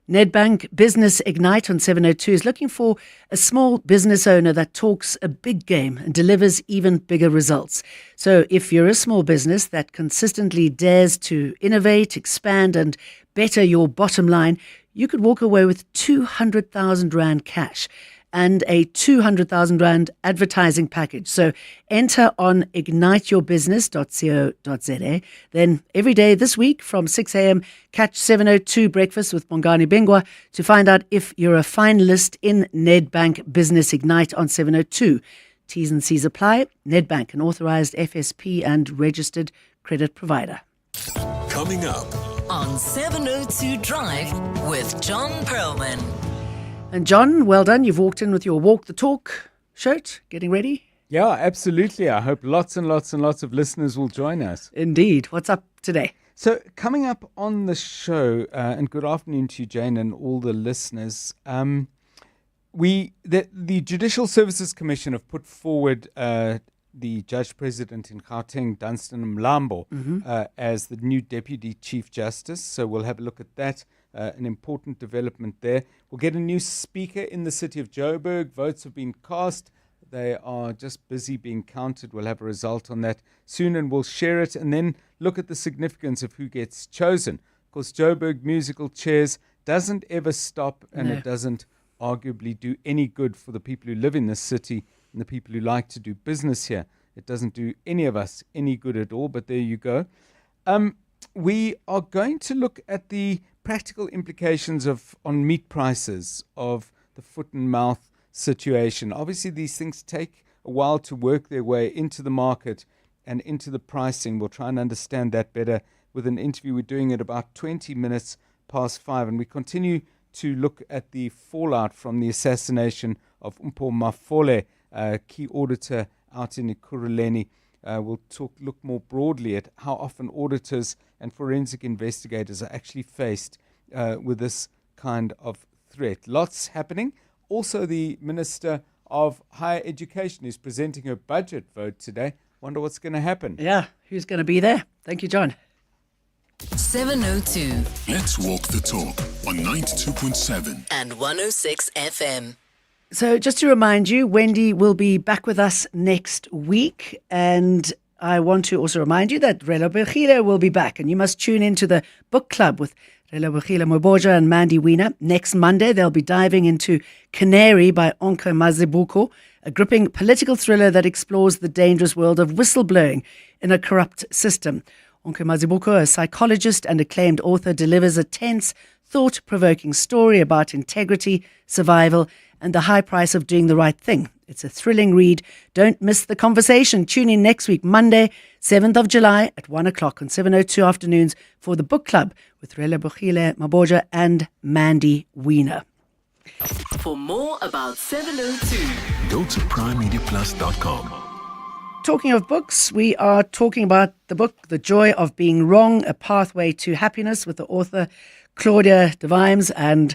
Speaker 1: Nedbank Business Ignite on 702 is looking for a small business owner that talks a big game and delivers even bigger results. So if you're a small business that consistently dares to innovate, expand and better your bottom line, you could walk away with 200,000 Rand cash and a 200,000 Rand advertising package. So enter on igniteyourbusiness.co.za. Then every day this week from 6 a.m, catch 702 Breakfast with Bongani Bingwa to find out if you're a finalist in Nedbank Business Ignite on 702. T's and C's apply. Nedbank, an authorized FSP and registered credit provider.
Speaker 3: Coming up
Speaker 2: on 702 Drive with John Perlman.
Speaker 1: And John, well done. You've walked in with your Walk the Talk shirt, getting ready.
Speaker 19: Yeah, absolutely. I hope lots and lots and lots of listeners will join us.
Speaker 1: Indeed. What's up today?
Speaker 19: So coming up on the show, and good afternoon to you, Jane, and all the listeners. The Judicial Services Commission have put forward the Judge President in Gauteng, Dunstan Mlambo, as the new Deputy Chief Justice. So we'll have a look at that. An important development there. We'll get a new speaker in the city of Joburg. Votes have been cast. They are just busy being counted. We'll have a result on that soon and we'll share it and then look at the significance of who gets chosen. Of course, Joburg musical chairs doesn't ever stop and it doesn't arguably do any good for the people who live in this city and the people who like to do business here. It doesn't do any of us any good at all, but there you go. We are going to look at the practical implications on meat prices, of the foot and mouth situation. Obviously, these things take a while to work their way into the market and into the pricing. We'll try and understand that better with an interview we're doing at about 20 minutes past 5. And we continue to look at the fallout from the assassination of Mpho Mafole, key auditor out in Ekurhuleni. We'll look more broadly at how often auditors and forensic investigators are actually faced with this kind of threat. Lots happening. Also, the Minister of Higher Education is presenting her budget vote today. Wonder what's going to happen.
Speaker 1: Yeah, who's going to be there? Thank you, John.
Speaker 2: 702
Speaker 26: Let's walk the talk on 92.7
Speaker 2: and 106 FM.
Speaker 1: So just to remind you, Wendy will be back with us next week. And I want to also remind you that Relebogile will be back. And you must tune into the book club with Relebogile Moboja and Mandy Wiener. Next Monday, they'll be diving into Canary by Onke Mazibuko, a gripping political thriller that explores the dangerous world of whistleblowing in a corrupt system. Onke Mazibuko, a psychologist and acclaimed author, delivers a tense, thought-provoking story about integrity, survival, and the high price of doing the right thing. It's a thrilling read. Don't miss the conversation. Tune in next week, Monday, 7th of July at 1 o'clock on 702 afternoons for the book club with Relebogile Moboja and Mandy Wiener.
Speaker 2: For more about 702,
Speaker 26: go to primemediaplus.com.
Speaker 1: Talking of books, we are talking about the book, The Joy of Being Wrong, A Pathway to Happiness, with the author Claudia de Vimes. And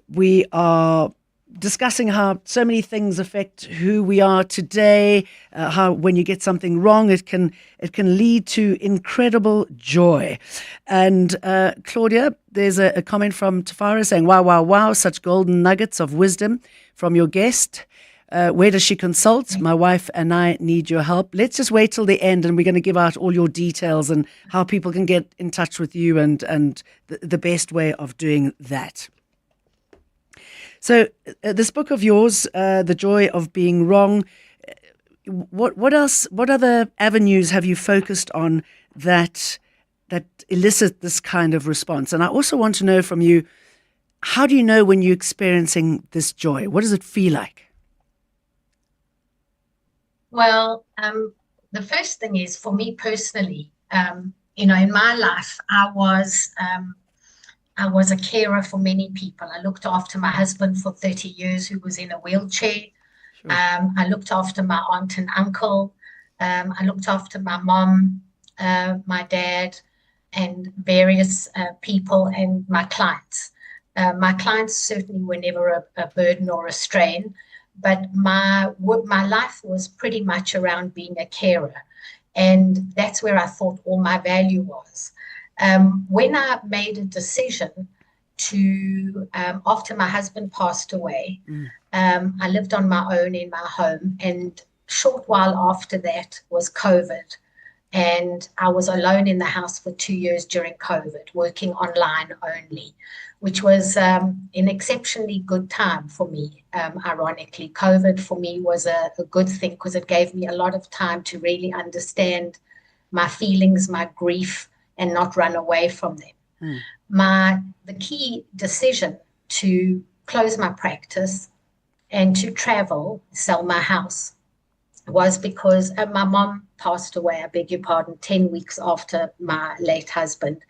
Speaker 1: we are discussing how so many things affect who we are today, how when you get something wrong, it can lead to incredible joy. And Claudia, there's a comment from Tafara saying, wow, wow, wow, such golden nuggets of wisdom from your guest. Where does she consult? My wife and I need your help. Let's just wait till the end, and we're going to give out all your details and how people can get in touch with you and the best way of doing that. So this book of yours, The Joy of Being Wrong, what else? What other avenues have you focused on that elicit this kind of response? And I also want to know from you, how do you know when you're experiencing this joy? What does it feel like?
Speaker 17: Well, the first thing is, for me personally, in my life, I was a carer for many people. I looked after my husband for 30 years, who was in a wheelchair. Sure. I looked after my aunt and uncle. I looked after my mom, my dad, and various people, and my clients. My clients certainly were never a burden or a strain. But my life was pretty much around being a carer. And that's where I thought all my value was. When I made a decision to, after my husband passed away, I lived on my own in my home. And a short while after that was COVID. And I was alone in the house for 2 years during COVID, working online only, which was an exceptionally good time for me. Ironically, COVID for me was a good thing because it gave me a lot of time to really understand my feelings, my grief, and not run away from them. The key decision to close my practice and to travel, sell my house, was because my mom passed away, I beg your pardon, 10 weeks after my late husband.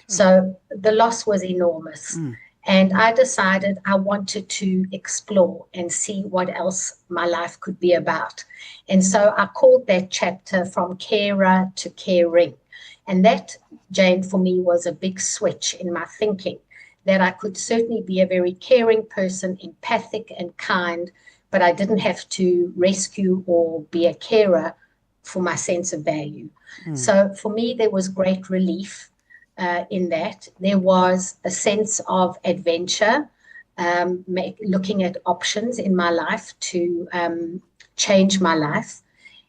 Speaker 17: So the loss was enormous. And I decided I wanted to explore and see what else my life could be about. And so I called that chapter From Carer to Caring. And that, Jane, for me was a big switch in my thinking, that I could certainly be a very caring person, empathic and kind, but I didn't have to rescue or be a carer for my sense of value. So for me, there was great relief in that. There was a sense of adventure, looking at options in my life to change my life.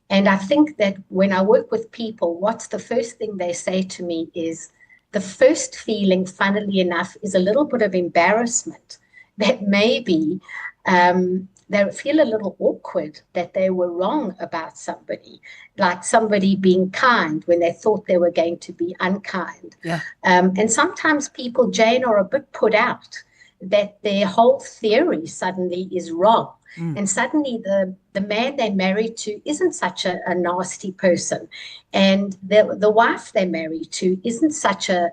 Speaker 17: And I think that when I work with people, what's the first thing they say to me is, the first feeling, funnily enough, is a little bit of embarrassment that maybe they feel a little awkward that they were wrong about somebody, like somebody being kind when they thought they were going to be unkind.
Speaker 1: Yeah.
Speaker 17: And sometimes people, Jane, are a bit put out that their whole theory suddenly is wrong. And suddenly the man they're married to isn't such a nasty person. And the wife they're married to isn't such a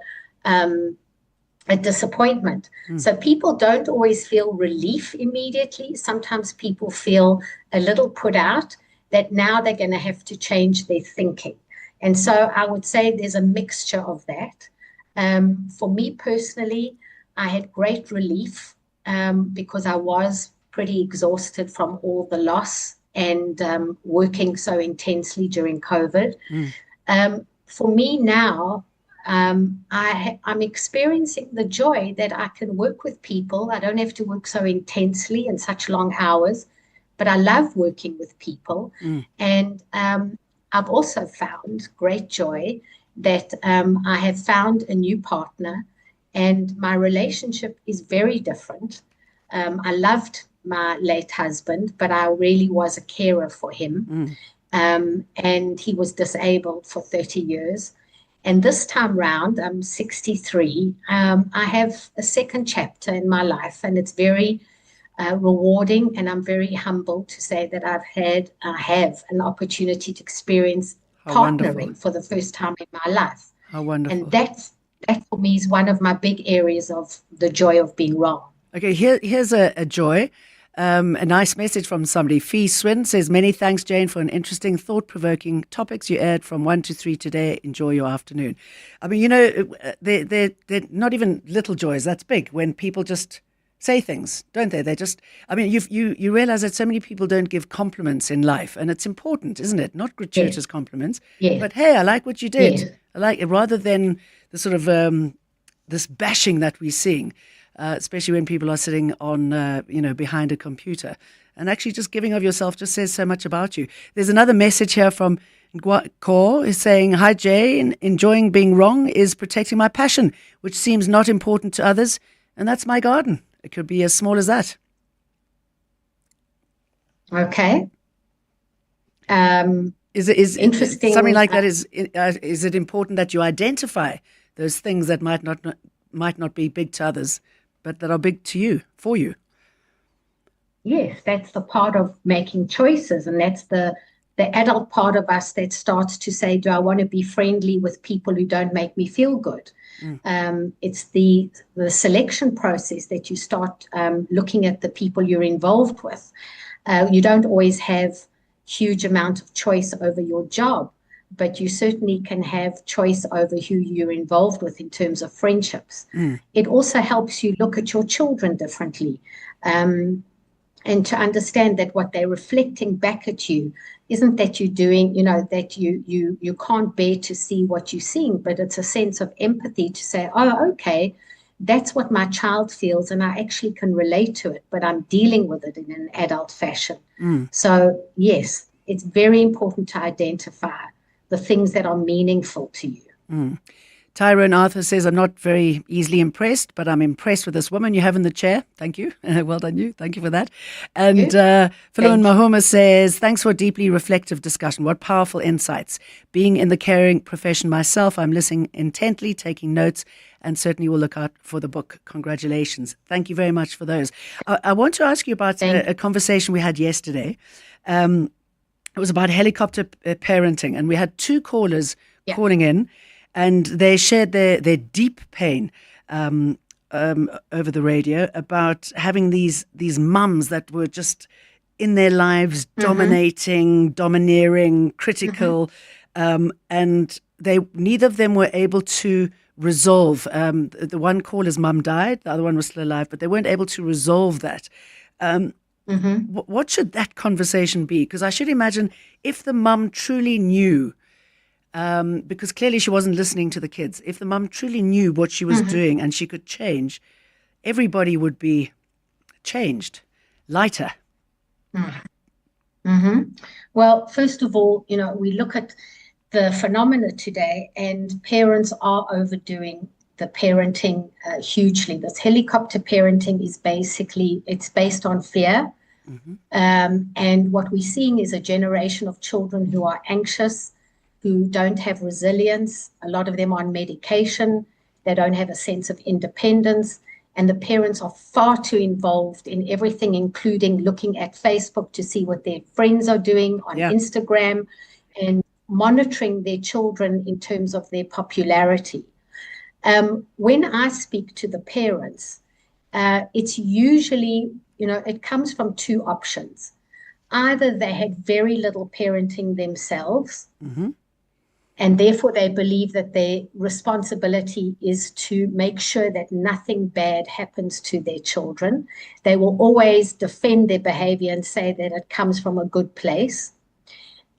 Speaker 17: disappointment. So people don't always feel relief immediately. Sometimes people feel a little put out that now they're going to have to change their thinking. And so I would say there's a mixture of that. For me personally, I had great relief because I was pretty exhausted from all the loss and working so intensely during COVID. For me now, I'm experiencing the joy that I can work with people. I don't have to work so intensely and such long hours, but I love working with people. And I've also found great joy that I have found a new partner, and my relationship is very different. I loved my late husband, but I really was a carer for him. And he was disabled for 30 years. And this time round, I'm 63. I have a second chapter in my life, and it's very rewarding. And I'm very humbled to say that I have an opportunity to experience partnering for the first time in my life.
Speaker 1: How wonderful.
Speaker 17: And that for me is one of my big areas of the joy of being wrong.
Speaker 1: Okay, here's a joy. A nice message from somebody. Fee Swin says, many thanks, Jane, for an interesting, thought-provoking topics you aired from 1 to 3 today. Enjoy your afternoon. I mean, they're not even little joys. That's big when people just say things, don't they? They just, I mean, you realize that so many people don't give compliments in life, and it's important, isn't it? Not gratuitous compliments, but hey, I like what you did. I like it, rather than the sort of this bashing that we're seeing. Especially when people are sitting on, behind a computer. And actually just giving of yourself just says so much about you. There's another message here from Ngwako is saying, hi, Jane, enjoying being wrong is protecting my passion, which seems not important to others. And that's my garden. It could be as small as that.
Speaker 17: Okay.
Speaker 1: Is
Speaker 17: interesting.
Speaker 1: Something like that is it important that you identify those things that might not be big to others, but that are big to you, for you?
Speaker 17: Yes, that's the part of making choices, and that's the adult part of us that starts to say, do I want to be friendly with people who don't make me feel good? It's the selection process that you start looking at the people you're involved with. You don't always have huge amount of choice over your job, but you certainly can have choice over who you're involved with in terms of friendships. It also helps you look at your children differently, and to understand that what they're reflecting back at you isn't that you're doing, that you can't bear to see what you're seeing, but it's a sense of empathy to say, oh, okay, that's what my child feels, and I actually can relate to it, but I'm dealing with it in an adult fashion. So, yes, it's very important to identify the things that are meaningful to you.
Speaker 1: Tyrone Arthur says, I'm not very easily impressed, but I'm impressed with this woman you have in the chair. Thank you. Well done, you. Thank you for that. And Philemon Mahoma says, thanks for a deeply reflective discussion. What powerful insights. Being in the caring profession myself, I'm listening intently, taking notes, and certainly will look out for the book. Congratulations. Thank you very much for those. I want to ask you about a conversation we had yesterday. It was about helicopter parenting, and we had two callers calling in, and they shared their deep pain over the radio about having these mums that were just in their lives domineering, critical, and neither of them were able to resolve. The one caller's mum died, the other one was still alive, but they weren't able to resolve that. What should that conversation be? Because I should imagine if the mum truly knew, because clearly she wasn't listening to the kids, if the mum truly knew what she was doing and she could change, everybody would be changed, lighter.
Speaker 17: Well, first of all, we look at the phenomena today, and parents are overdoing the parenting hugely. This helicopter parenting is it's based on fear. And what we're seeing is a generation of children who are anxious, who don't have resilience. A lot of them are on medication. They don't have a sense of independence. And the parents are far too involved in everything, including looking at Facebook to see what their friends are doing on Instagram and monitoring their children in terms of their popularity. When I speak to the parents, it's usually, it comes from two options. Either they had very little parenting themselves, and therefore they believe that their responsibility is to make sure that nothing bad happens to their children. They will always defend their behavior and say that it comes from a good place.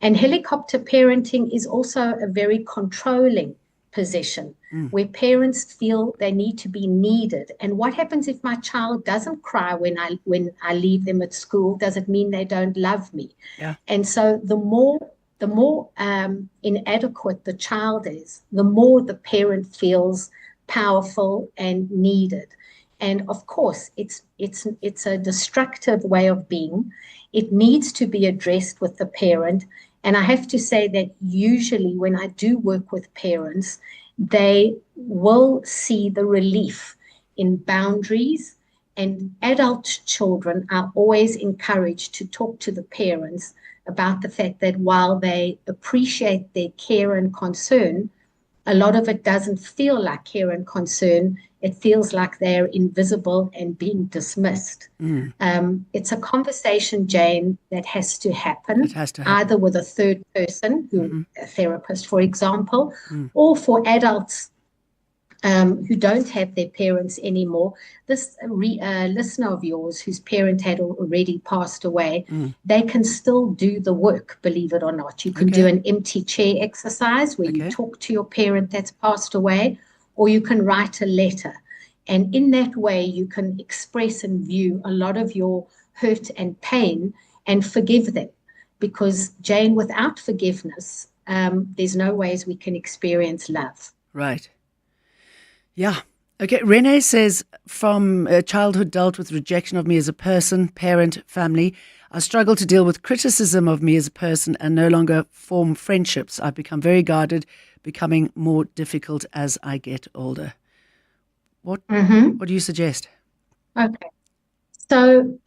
Speaker 17: And helicopter parenting is also a very controlling position where parents feel they need to be needed. And what happens if my child doesn't cry when I leave them at school? Does it mean they don't love me?
Speaker 1: Yeah.
Speaker 17: And so the more inadequate the child is, the more the parent feels powerful and needed. And of course, it's a destructive way of being. It needs to be addressed with the parent. And I have to say that usually when I do work with parents, they will see the relief in boundaries, and adult children are always encouraged to talk to the parents about the fact that while they appreciate their care and concern, a lot of it doesn't feel like care and concern. It feels like they're invisible and being dismissed. It's a conversation, Jane, that has to happen.
Speaker 1: It has to happen.
Speaker 17: Either with a third person, a therapist, for example, or for adults who don't have their parents anymore. This listener of yours whose parent had already passed away, they can still do the work, believe it or not. You can do an empty chair exercise where you talk to your parent that's passed away, or you can write a letter. And in that way, you can express and view a lot of your hurt and pain and forgive them. Because, Jane, without forgiveness, there's no ways we can experience love.
Speaker 1: Right. Yeah. Okay. Renee says, from childhood dealt with rejection of me as a person, parent, family. I struggle to deal with criticism of me as a person and no longer form friendships. I've become very guarded, becoming more difficult as I get older. What do you suggest?
Speaker 17: Okay. So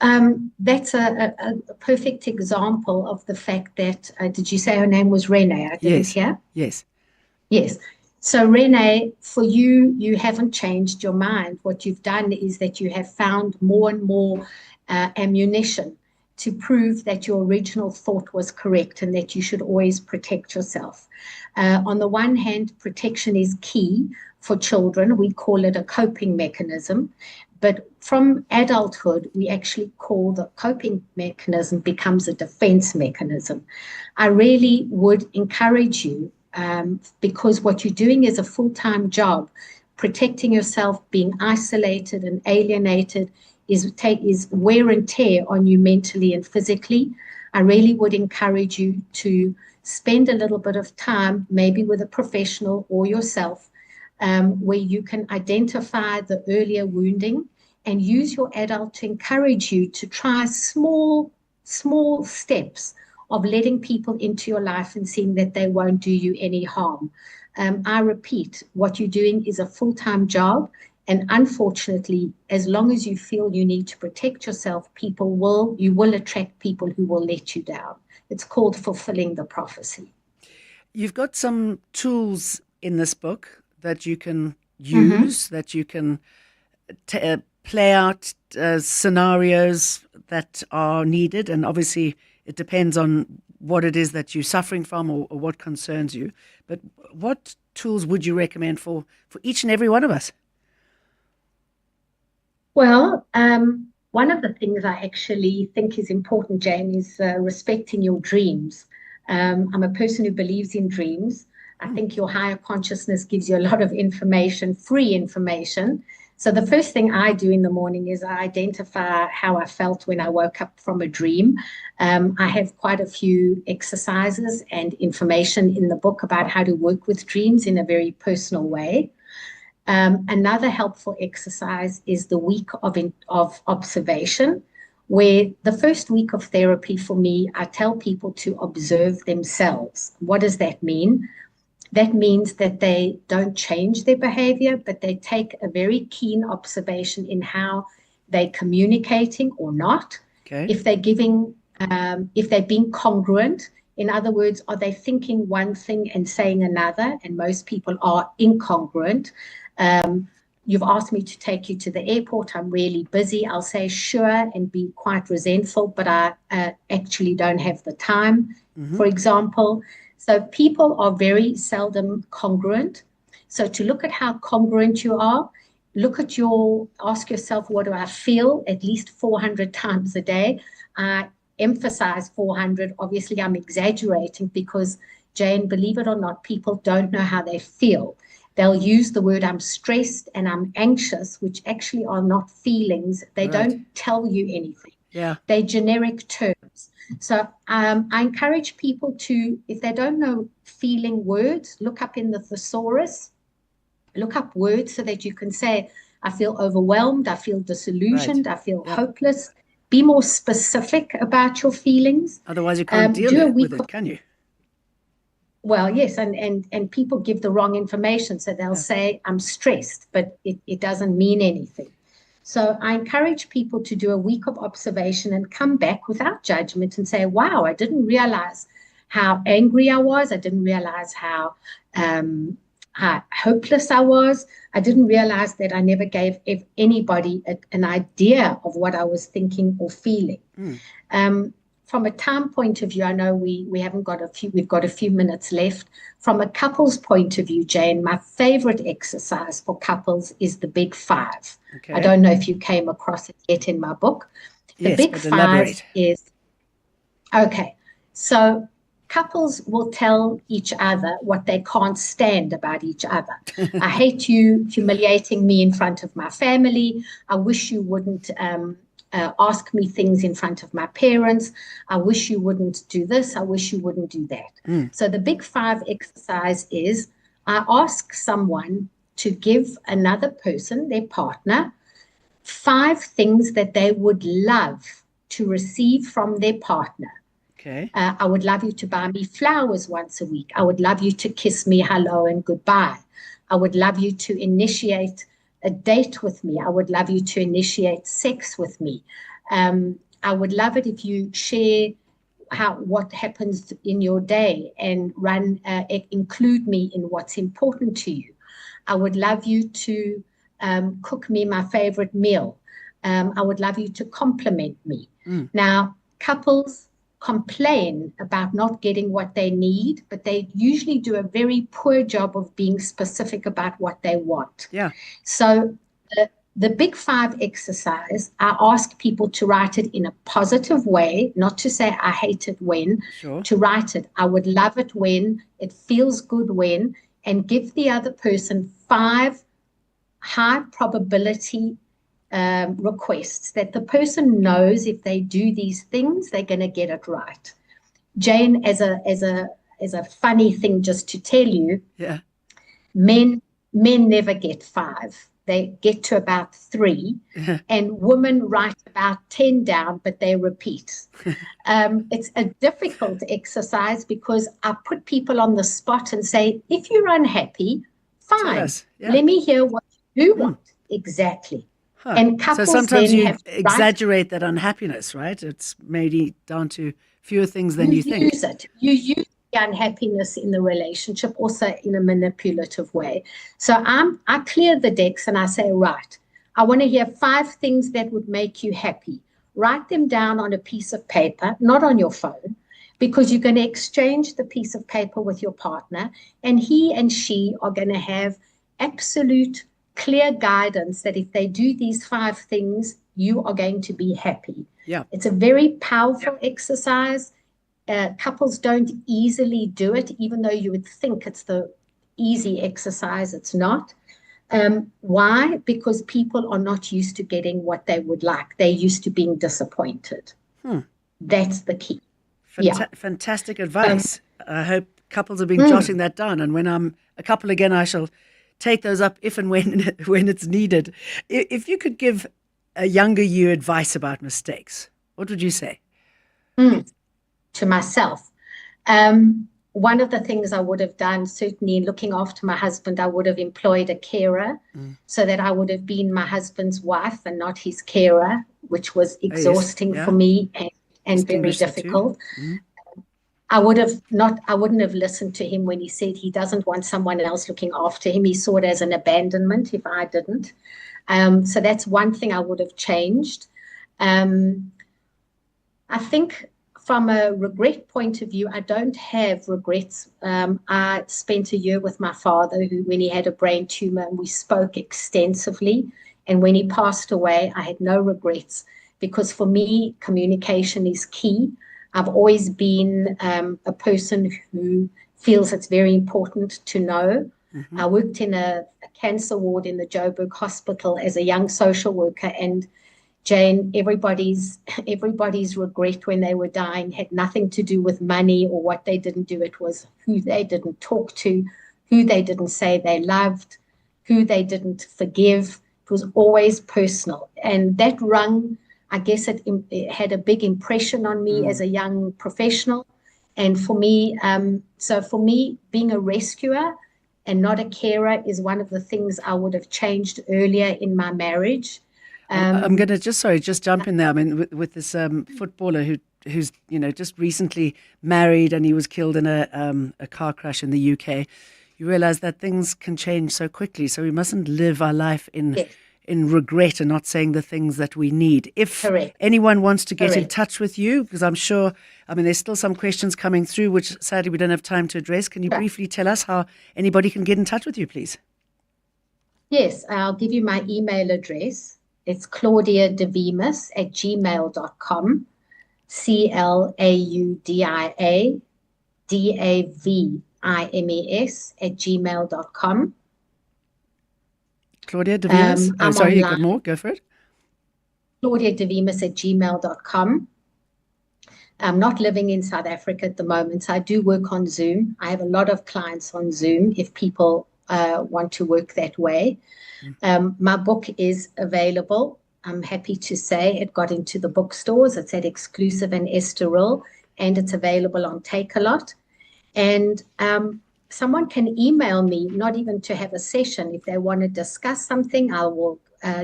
Speaker 17: that's a perfect example of the fact that, did you say her name was Renee? I didn't hear.
Speaker 1: Yes.
Speaker 17: Yes. So Renee, for you, you haven't changed your mind. What you've done is that you have found more and more ammunition to prove that your original thought was correct and that you should always protect yourself. On the one hand, protection is key for children. We call it a coping mechanism. But from adulthood, we actually call the coping mechanism becomes a defense mechanism. I really would encourage you, because what you're doing is a full-time job. Protecting yourself, being isolated and alienated is wear and tear on you mentally and physically. I really would encourage you to spend a little bit of time, maybe with a professional or yourself, where you can identify the earlier wounding and use your adult to encourage you to try small steps of letting people into your life and seeing that they won't do you any harm. I repeat, what you're doing is a full-time job. And unfortunately, as long as you feel you need to protect yourself, you will attract people who will let you down. It's called fulfilling the prophecy.
Speaker 1: You've got some tools in this book that you can use, that you can play out scenarios that are needed. And obviously, it depends on what it is that you're suffering from or what concerns you. But what tools would you recommend for each and every one of us?
Speaker 17: Well, one of the things I actually think is important, Jane, is respecting your dreams. I'm a person who believes in dreams. I think your higher consciousness gives you a lot of information, free information. So the first thing I do in the morning is I identify how I felt when I woke up from a dream. I have quite a few exercises and information in the book about how to work with dreams in a very personal way. Another helpful exercise is the week of observation, where the first week of therapy for me, I tell people to observe themselves. What does that mean? That means that they don't change their behavior, but they take a very keen observation in how they're communicating or not.
Speaker 1: Okay.
Speaker 17: If they're being congruent, in other words, are they thinking one thing and saying another? And most people are incongruent. You've asked me to take you to the airport. I'm really busy. I'll say sure and be quite resentful, but I actually don't have the time, for example. So people are very seldom congruent. So to look at how congruent you are, ask yourself, what do I feel? At least 400 times a day. I emphasize 400. Obviously, I'm exaggerating because, Jane, believe it or not, people don't know how they feel. They'll use the word I'm stressed and I'm anxious, which actually are not feelings. They don't tell you anything.
Speaker 1: Yeah.
Speaker 17: They're generic terms. So I encourage people to, if they don't know feeling words, look up in the thesaurus, look up words so that you can say, I feel overwhelmed, I feel disillusioned, I feel hopeless. Be more specific about your feelings.
Speaker 1: Otherwise you can't deal with it, can you?
Speaker 17: Well, yes, and people give the wrong information. So they'll say, I'm stressed, but it doesn't mean anything. So I encourage people to do a week of observation and come back without judgment and say, wow, I didn't realize how angry I was. I didn't realize how hopeless I was. I didn't realize that I never gave anybody an idea of what I was thinking or feeling. From a time point of view, I know we've got a few minutes left. From a couple's point of view, Jane, my favorite exercise for couples is the Big Five.
Speaker 1: Okay.
Speaker 17: I don't know if you came across it yet in my book. The Big Five is, okay, so couples will tell each other what they can't stand about each other. I hate you humiliating me in front of my family. I wish you wouldn't ask me things in front of my parents. I wish you wouldn't do this. I wish you wouldn't do that. So the Big Five exercise is I ask someone to give another person, their partner, 5 things that they would love to receive from their partner.
Speaker 1: Okay.
Speaker 17: I would love you to buy me flowers once a week. I would love you to kiss me hello and goodbye. I would love you to initiate a date with me. I would love you to initiate sex with me. I would love it if you share what happens in your day and include me in what's important to you. I would love you to cook me my favorite meal. I would love you to compliment me. Now, couples complain about not getting what they need, but they usually do a very poor job of being specific about what they want.
Speaker 1: Yeah.
Speaker 17: So the Big Five exercise, I ask people to write it in a positive way, not to say I hate it when, to write it. I would love it when, it feels good when, and give the other person 5 high probability requests that the person knows if they do these things, they're going to get it right. Jane, as a funny thing just to tell you, men never get 5. They get to about 3, and women write about 10 down, but they repeat. It's a difficult exercise because I put people on the spot and say, if you're unhappy, fine. Let me hear what you want. Exactly. And couples
Speaker 1: so sometimes
Speaker 17: then
Speaker 1: you
Speaker 17: have
Speaker 1: exaggerate that unhappiness, right? It's maybe down to fewer things than you think.
Speaker 17: You use the unhappiness in the relationship also in a manipulative way. So I clear the decks and I say, right, I want to hear 5 things that would make you happy. Write them down on a piece of paper, not on your phone, because you're going to exchange the piece of paper with your partner, and he and she are going to have absolute clear guidance that if they do these 5 things, you are going to be happy.
Speaker 1: Yeah.
Speaker 17: It's a very powerful exercise. Couples don't easily do it, even though you would think it's the easy exercise. It's not. Why? Because people are not used to getting what they would like. They're used to being disappointed. That's the key.
Speaker 1: Fantastic advice. I hope couples have been jotting that down. And when I'm a couple again, I shall take those up if and when it's needed. If you could give a younger you advice about mistakes, what would you say?
Speaker 17: To myself. One of the things I would have done, certainly in looking after my husband, I would have employed a carer so that I would have been my husband's wife and not his carer, which was exhausting for me and very difficult. I wouldn't have listened to him when he said he doesn't want someone else looking after him. He saw it as an abandonment if I didn't. So that's one thing I would have changed. I think from a regret point of view, I don't have regrets. I spent a year with my father when he had a brain tumor, and we spoke extensively. And when he passed away, I had no regrets because for me, communication is key. I've always been a person who feels it's very important to know. I worked in a cancer ward in the Joburg Hospital as a young social worker, and Jane, everybody's regret when they were dying had nothing to do with money or what they didn't do. It was who they didn't talk to, who they didn't say they loved, who they didn't forgive. It was always personal. And that I guess it had a big impression on me as a young professional. And for me, being a rescuer and not a carer is one of the things I would have changed earlier in my marriage.
Speaker 1: I'm going to just jump in there. I mean, with this footballer who's just recently married and he was killed in a car crash in the UK. You realise that things can change so quickly, so we mustn't live our life in regret and not saying the things that we need. If anyone wants to get in touch with you, because I'm sure, there's still some questions coming through which sadly we don't have time to address. Can you briefly tell us how anybody can get in touch with you, please?
Speaker 17: Yes, I'll give you my email address. It's claudiadavimas@gmail.com, ClaudiaDavimes@gmail.com.
Speaker 1: Claudia Davimas? Sorry, you got more? Go for it.
Speaker 17: ClaudiaDavimas@gmail.com. I'm not living in South Africa at the moment, so I do work on Zoom. I have a lot of clients on Zoom if people want to work that way. My book is available. I'm happy to say it got into the bookstores. It's at Exclusive and Estoril, and it's available on Takealot. And someone can email me, not even to have a session. If they want to discuss something, I will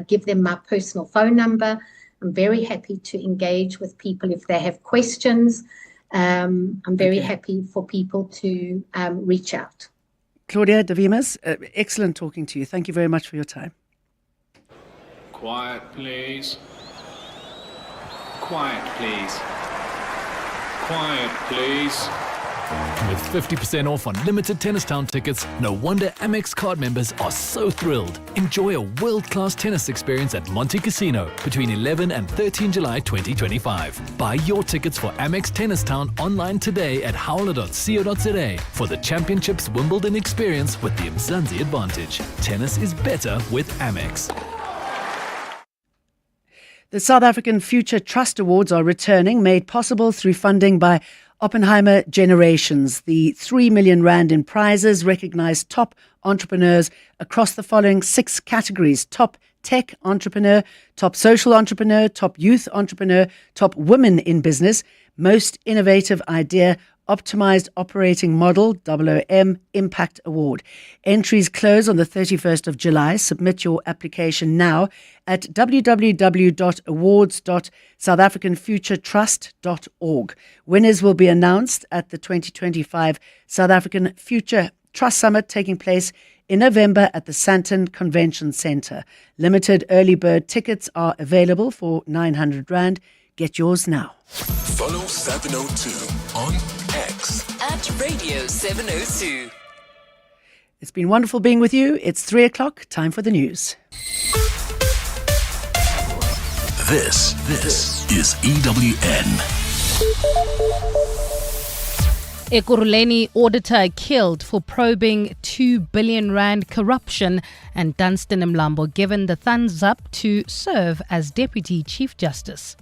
Speaker 17: give them my personal phone number. I'm very happy to engage with people if they have questions. I'm very happy for people to reach out.
Speaker 1: Claudia Davimas, excellent talking to you. Thank you very much for your time.
Speaker 20: Quiet, please. Quiet, please. Quiet, please.
Speaker 21: With 50% off on limited Tennistown tickets, no wonder Amex card members are so thrilled. Enjoy a world-class tennis experience at Monte Casino between 11 and 13 July 2025. Buy your tickets for Amex Tennistown online today at howler.co.za for the Championships Wimbledon experience with the Mzansi advantage. Tennis is better with Amex.
Speaker 1: The South African Future Trust Awards are returning, made possible through funding by Oppenheimer Generations. The 3 million rand in prizes recognise top entrepreneurs across the following 6 categories: top tech entrepreneur, top social entrepreneur, top youth entrepreneur, top women in business, most innovative idea, optimised operating model, OOM Impact Award. Entries close on the 31st of July. Submit your application now at www.awards.southafricanfuturetrust.org. Winners will be announced at the 2025 South African Future Trust Summit taking place in November at the Sandton Convention Centre. Limited early bird tickets are available for 900 Rand. Get yours now.
Speaker 3: Follow 702 on X
Speaker 2: at Radio 702.
Speaker 1: It's been wonderful being with you. It's 3 o'clock. Time for the news.
Speaker 3: This is EWN.
Speaker 14: Ekurhuleni auditor killed for probing 2 billion rand corruption, and Dunstan Mlambo given the thumbs up to serve as Deputy Chief Justice.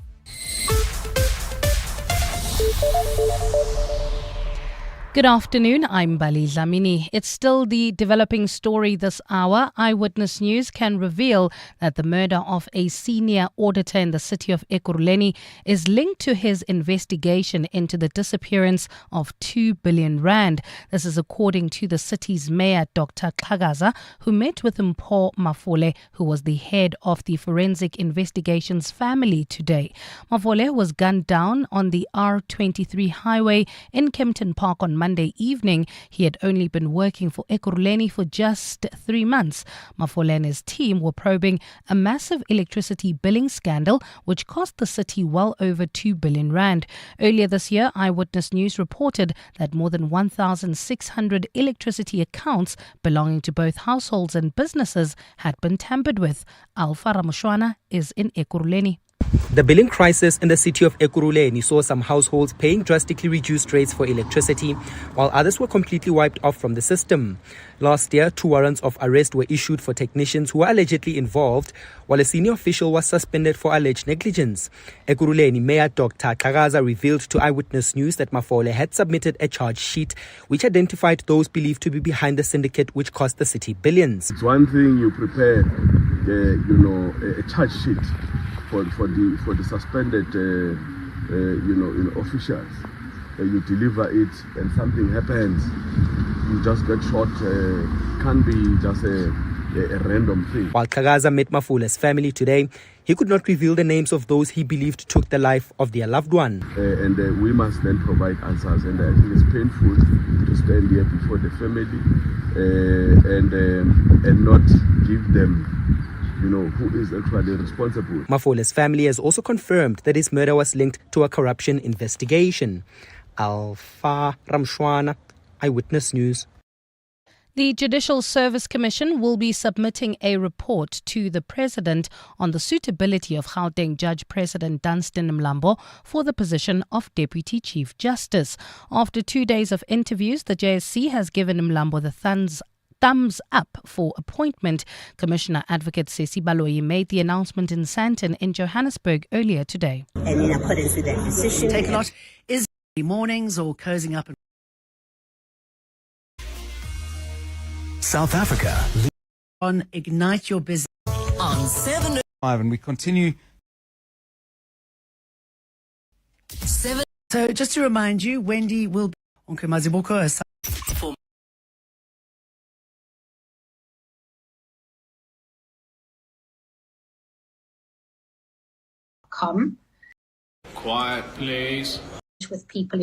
Speaker 14: Good afternoon, I'm Bali Dlamini. It's still the developing story this hour. Eyewitness News can reveal that the murder of a senior auditor in the city of Ekurhuleni is linked to his investigation into the disappearance of 2 billion rand. This is according to the city's mayor, Dr. Xhakaza, who met with Mpho Mafole, who was the head of the Forensic Investigations family today. Mafole was gunned down on the R23 highway in Kempton Park on Monday evening. He had only been working for Ekurhuleni for just 3 months. Mafole and his team were probing a massive electricity billing scandal which cost the city well over 2 billion rand. Earlier this year, Eyewitness News reported that more than 1,600 electricity accounts belonging to both households and businesses had been tampered with. Alpha Ramushwana is in Ekurhuleni.
Speaker 4: The billing crisis in the city of Ekurhuleni saw some households paying drastically reduced rates for electricity, while others were completely wiped off from the system. Last year, 2 warrants of arrest were issued for technicians who were allegedly involved, while a senior official was suspended for alleged negligence. Ekurhuleni Mayor Dr. Xhakaza revealed to Eyewitness News that Mafole had submitted a charge sheet which identified those believed to be behind the syndicate which cost the city billions.
Speaker 5: It's one thing you prepare, a charge sheet for the suspended, officials. You deliver it and something happens, you just get shot. Can't be just a random thing.
Speaker 4: While Xhakaza met Mafule's family today, he could not reveal the names of those he believed took the life of their loved one.
Speaker 5: And we must then provide answers. And I think it's painful to stand here before the family and not give them, who is actually responsible.
Speaker 4: Mafule's family has also confirmed that his murder was linked to a corruption investigation. Alpha Ramshwana, Eyewitness News.
Speaker 14: The Judicial Service Commission will be submitting a report to the President on the suitability of Gauteng Judge President Dunstan Mlambo for the position of Deputy Chief Justice. After 2 days of interviews, the JSC has given Mlambo the thumbs up for appointment. Commissioner Advocate Sesi Baloyi made the announcement in Sandton in Johannesburg earlier today.
Speaker 22: And in accordance with that decision,
Speaker 1: Take a lot. Is mornings or closing up
Speaker 10: South Africa
Speaker 1: on Ignite Your Business
Speaker 2: On 7
Speaker 19: and we continue.
Speaker 2: 7
Speaker 1: So just to remind you, Wendy will be on Maziboko.
Speaker 17: Come.
Speaker 20: Quiet, please.
Speaker 17: With people